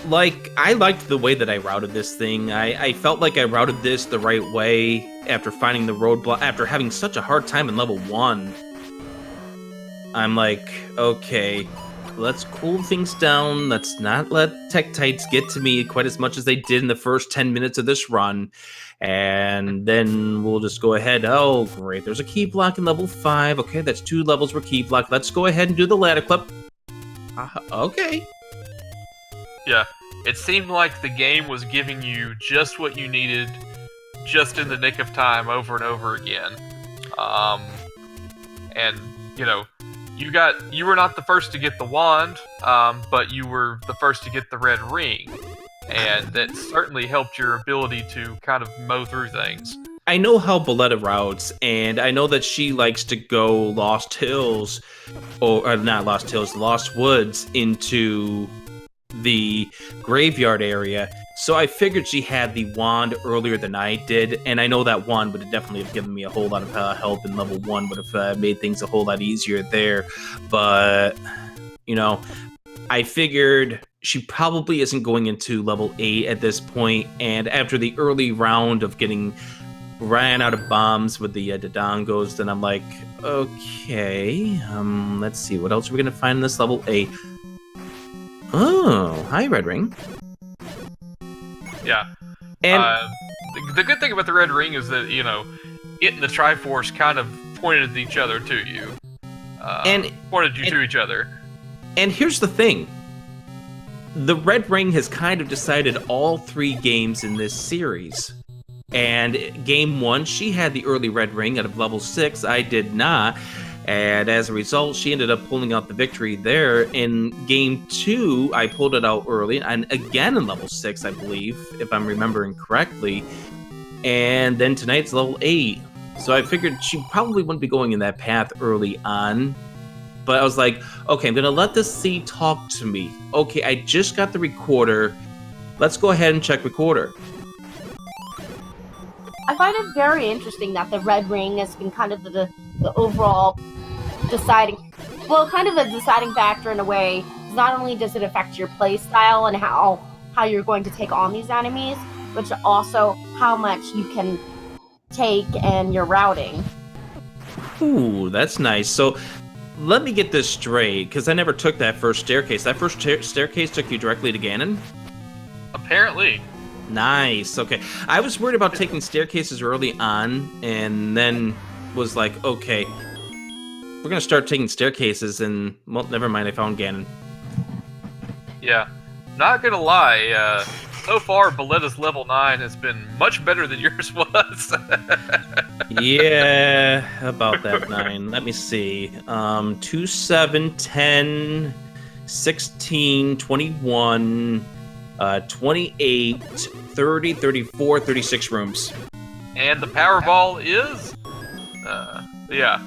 I liked the way that I routed this thing. I felt like I routed this the right way after finding the roadblock, after having such a hard time in level 1. I'm like, okay, let's cool things down. Let's not let Tektites get to me quite as much as they did in the first 10 minutes of this run. And then we'll just go ahead. Oh, great. There's a key block in level 5. Okay, that's 2 levels for key block. Let's go ahead and do the ladder clip. Okay. Yeah, it seemed like the game was giving you just what you needed, just in the nick of time, over and over again. And you were not the first to get the wand, but you were the first to get the red ring, and that certainly helped your ability to kind of mow through things. I know how Bulleta routes, and I know that she likes to go Lost Hills, or not Lost Hills, Lost Woods into the graveyard area. So I figured she had the wand earlier than I did, and I know that wand would have definitely have given me a whole lot of help in level 1, would have made things a whole lot easier there. But, you know, I figured she probably isn't going into level 8 at this point, and after the early round of getting ran out of bombs with the Dodongos, then I'm like, okay, let's see, what else are we going to find in this level 8? Oh, hi, Red Ring. Yeah. And the good thing about the Red Ring is that, you know, it and the Triforce kind of pointed each other to you. Pointed you to each other. And here's the thing. The Red Ring has kind of decided all 3 games in this series. And game 1, she had the early Red Ring out of level 6. I did not. And as a result, she ended up pulling out the victory there. In game 2, I pulled it out early, and again in level 6, I believe, if I'm remembering correctly. And then tonight's level 8. So I figured she probably wouldn't be going in that path early on. But I was like, okay, I'm going to let this sea talk to me. Okay, I just got the recorder. Let's go ahead and check recorder. I find it very interesting that the Red Ring has been kind of the overall deciding, well, kind of a deciding factor in a way. Not only does it affect your play style and how you're going to take on these enemies, but also how much you can take and your routing. Ooh, that's nice. So let me get this straight, because I never took that first staircase. That first staircase took you directly to Ganon? Apparently. Nice. Okay. I was worried about taking staircases early on, and then was like, okay, we're going to start taking staircases, and, well, never mind, I found Ganon. Yeah. Not gonna lie, so far, Bulleta's level 9 has been much better than yours was. Yeah, about that 9. Let me see. 2, 7, 10, 16, 21... 28, 30, 34, 36 rooms. And the Powerball is? Yeah.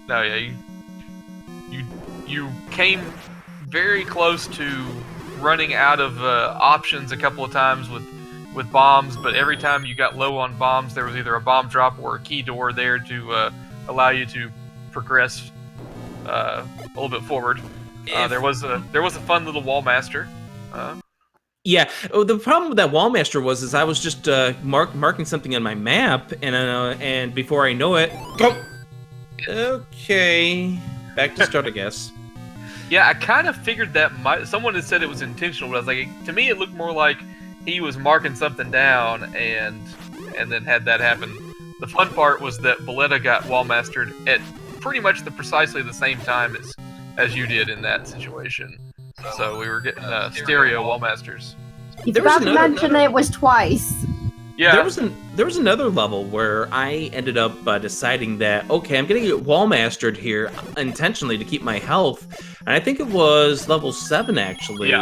No, yeah, you came very close to running out of options a couple of times with bombs, but every time you got low on bombs, there was either a bomb drop or a key door there to allow you to progress a little bit forward. There was a fun little wall master. Yeah, the problem with that Wallmaster was I was just marking something on my map, and before I know it, go. Okay, back to start, I guess. Yeah, I kind of figured that someone had said it was intentional, but I was like, to me, it looked more like he was marking something down and then had that happen. The fun part was that Bulleta got Wallmastered at pretty much precisely the same time as you did in that situation. So we were getting stereo Wallmasters. You forgot to mention it was twice. Yeah. There was another level where I ended up deciding that, okay, I'm going to get Wallmastered here intentionally to keep my health. And I think it was level 7, actually,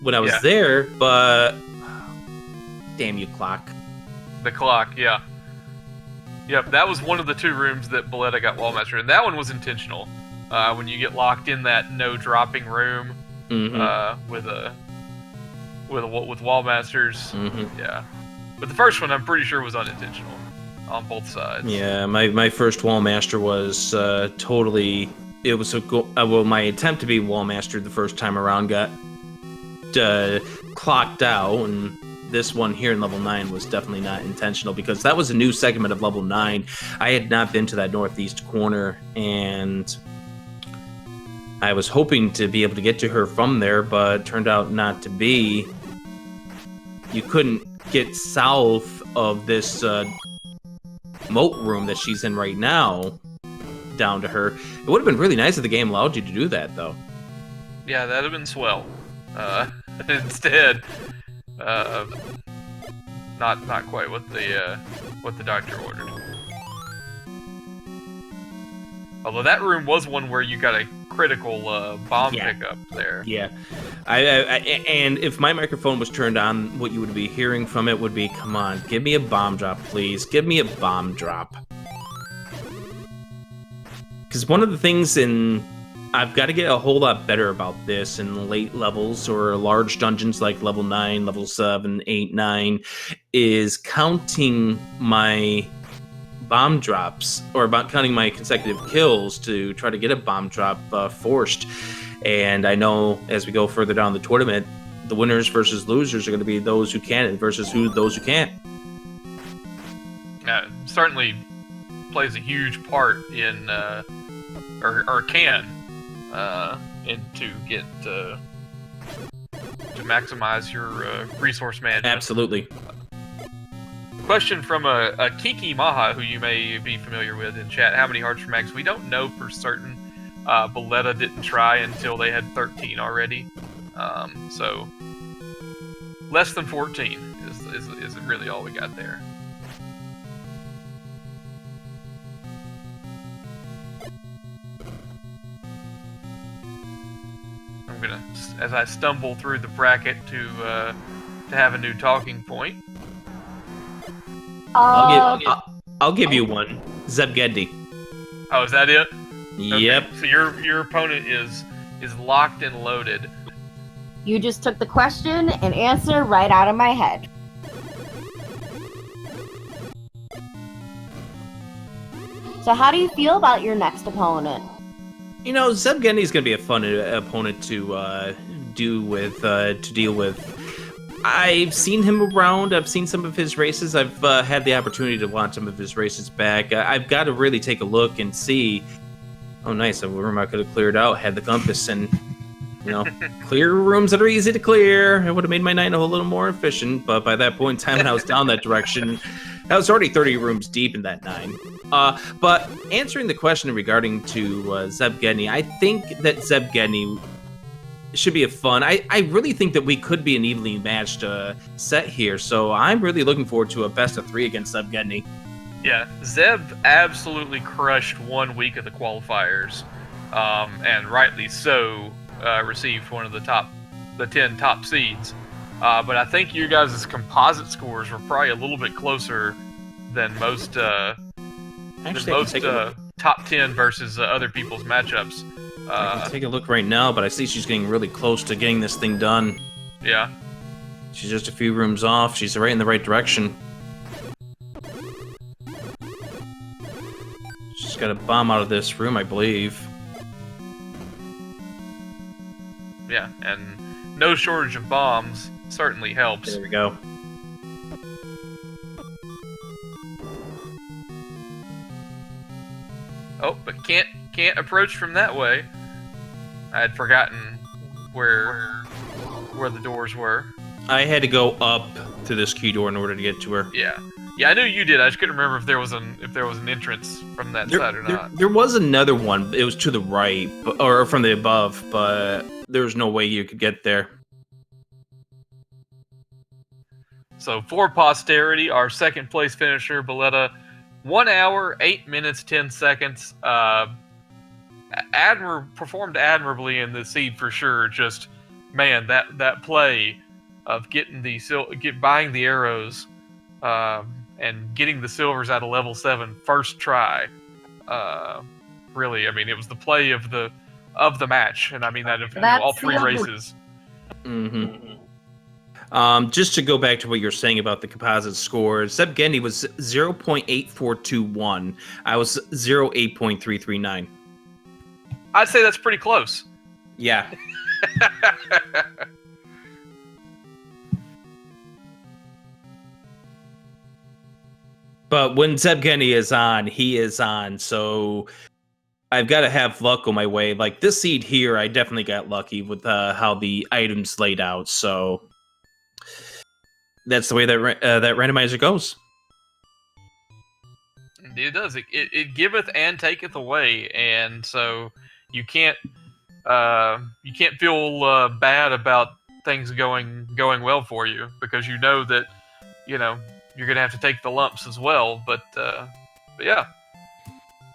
when I was there. But, damn you, clock. The clock, yeah. Yep, that was one of the 2 rooms that Bulleta got Wallmastered. And that one was intentional. When you get locked in that no dropping room. Mm-hmm. With Wallmasters, yeah. But the first one, I'm pretty sure, was unintentional on both sides. Yeah, my first Wallmaster was totally. It was my attempt to be Wallmastered the first time around got clocked out, and this one here in level 9 was definitely not intentional because that was a new segment of level 9. I had not been to that northeast corner, and I was hoping to be able to get to her from there, but turned out not to be. You couldn't get south of this moat room that she's in right now down to her. It would have been really nice if the game allowed you to do that, though. Yeah, that'd have been swell. Instead, not quite what the doctor ordered. Although that room was one where you got a critical bomb Yeah. pickup there. Yeah, and if my microphone was turned on, what you would be hearing from it would be, "Come on, give me a bomb drop, please. Give me a bomb drop." Because one of the things I've got to get a whole lot better about this in late levels or large dungeons like level 9, level 7, 8, 9, is counting my bomb drops, or about counting my consecutive kills to try to get a bomb drop forced. And I know as we go further down the tournament, the winners versus losers are going to be those who can versus those who can't. Certainly plays a huge part in, or can, to get to maximize your resource management. Absolutely. Question from a Kiki Maha, who you may be familiar with in chat. How many hearts for max? We don't know for certain. Bulleta didn't try until they had 13 already. So less than 14 is really all we got there. I'm gonna, as I stumble through the bracket to have a new talking point. I'll give you one. Zebgendi. Oh, is that it? Yep. Okay. So your opponent is locked and loaded. You just took the question and answer right out of my head. So how do you feel about your next opponent? You know, Zebgendi is going to be a fun opponent to deal with. I've seen him around. I've seen some of his races. I've had the opportunity to watch some of his races back. I've got to really take a look and see. Oh, nice. A room I could have cleared out, had the compass, and, clear rooms that are easy to clear. It would have made my night a little more efficient, but by that point in time when I was down that direction, I was already 30 rooms deep in that 9. But answering the question regarding to Zebgendi, I think that Zebgendi should be a fun. I really think that we could be an evenly matched set here, so I'm really looking forward to a best of 3 against Zebgendi. Yeah, Zeb absolutely crushed 1 week of the qualifiers, and rightly so. Received one of the 10 top seeds. But I think you guys' composite scores were probably a little bit closer than most top 10 versus other people's matchups. I can take a look right now, but I see she's getting really close to getting this thing done. Yeah. She's just a few rooms off. She's right in the right direction. She's got a bomb out of this room, I believe. Yeah, and no shortage of bombs certainly helps. There we go. Oh, but can't approach from that way. I had forgotten where the doors were. I had to go up to this key door in order to get to her. Yeah, I knew you did. I just couldn't remember if there was an entrance from that side or not. There was another one. It was to the right, or from the above, but there's no way you could get there. So for posterity, our second place finisher, Bulleta, 1 hour, 8 minutes, 10 seconds. Performed admirably in the seed for sure. Just, man, that play of buying the arrows, and getting the silvers out of level 7 first try. Really, I mean, it was the play of the match, and I mean that of all 3 races. Mm-hmm. Just to go back to what you're saying about the composite score, Zebgendi was 0.8421. I was 0.8339. I'd say that's pretty close. Yeah. But when Zebgendi is on, he is on, so I've got to have luck on my way. Like this seed here, I definitely got lucky with how the items laid out, so that's the way that randomizer goes. It does. It giveth and taketh away, and so you can't feel bad about things going well for you, because you know that you're gonna have to take the lumps as well. But yeah,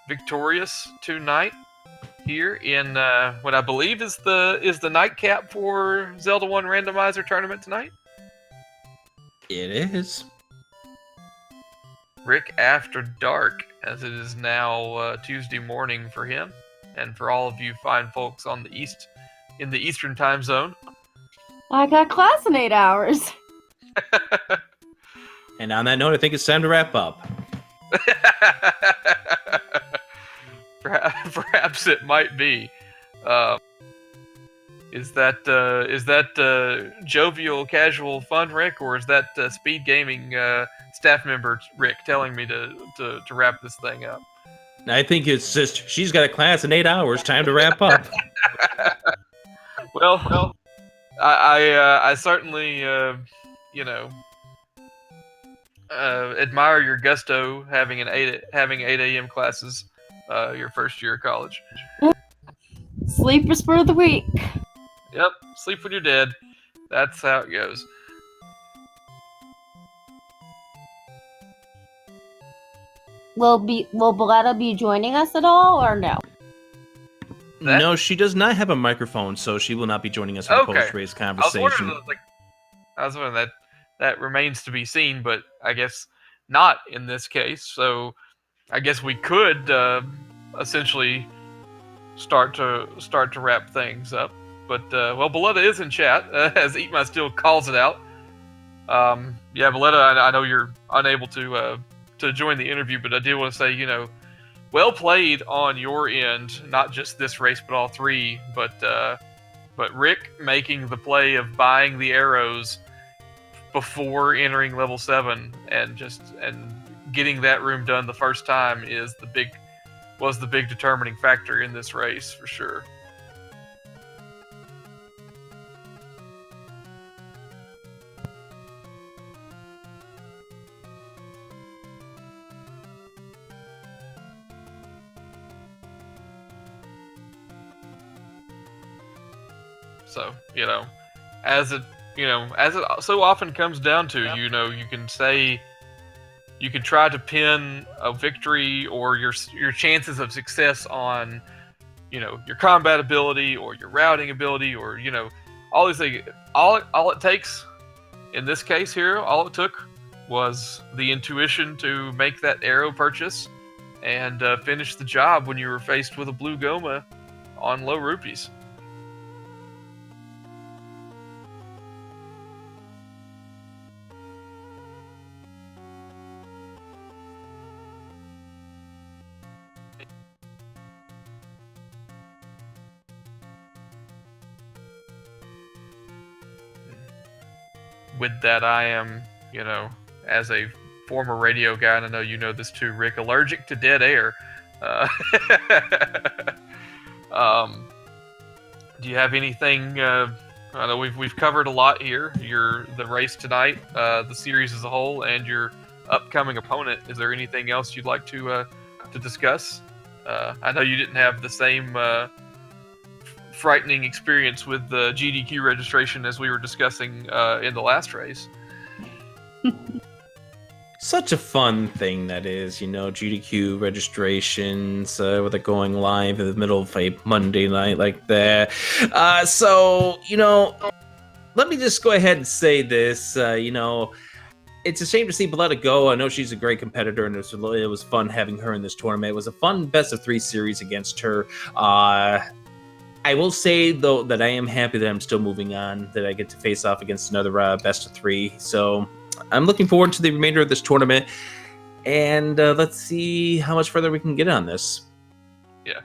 victorious tonight here in what I believe is the nightcap for Zelda 1 Randomizer tournament tonight. It is. Rick After Dark, as it is now Tuesday morning for him, and for all of you fine folks on the in the Eastern time zone. I got class in 8 hours. And on that note, I think it's time to wrap up. Perhaps it might be. Is that jovial, casual fun, Rick, or is that speed gaming staff member Rick telling me to wrap this thing up? I think it's just she's got a class in 8 hours. Time to wrap up. Well, I certainly admire your gusto having 8 a.m. classes your first year of college. Sleepers for the week. Yep, sleep when you're dead. That's how it goes. Will Bulleta be joining us at all, or no? No, she does not have a microphone, so she will not be joining us in the post-race conversation. I was wondering that remains to be seen, but I guess not in this case. So I guess we could essentially start to wrap things up. But Bulleta is in chat, as Eat My Steel calls it out. Bulleta, I know you're unable to join the interview, but I did want to say, well played on your end, not just this race, but all 3. But Rick making the play of buying the arrows before entering level 7 and getting that room done the first time was the big determining factor in this race for sure. So, as it so often comes down to, you can try to pin a victory or your chances of success on, your combat ability or your routing ability or, all these things. All it takes in this case here, all it took was the intuition to make that arrow purchase and finish the job when you were faced with a blue Goma on low rupees. With that, I am, as a former radio guy, and I know you know this too, Rick, allergic to dead air. Do you have anything? I know we've covered a lot here. The race tonight, the series as a whole, and your upcoming opponent. Is there anything else you'd like to discuss? I know you didn't have the same frightening experience with the GDQ registration as we were discussing in the last race. Such a fun thing that is, GDQ registrations with it going live in the middle of a Monday night like that. Let me just go ahead and say this. It's a shame to see Bulleta go. I know she's a great competitor, and it was fun having her in this tournament. It was a fun best-of-3 series against her. I will say, though, that I am happy that I'm still moving on, that I get to face off against another best-of-3. So I'm looking forward to the remainder of this tournament, and let's see how much further we can get on this. Yeah.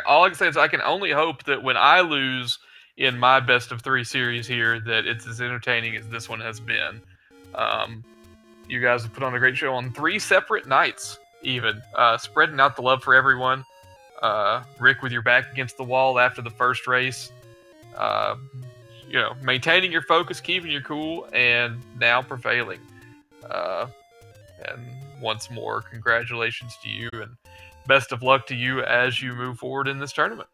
All I can say is I can only hope that when I lose in my best-of-3 series here, that it's as entertaining as this one has been. You guys have put on a great show on 3 separate nights, even, spreading out the love for everyone. Rick with your back against the wall after the first race, maintaining your focus, keeping your cool, and now prevailing. And once more, congratulations to you, and best of luck to you as you move forward in this tournament.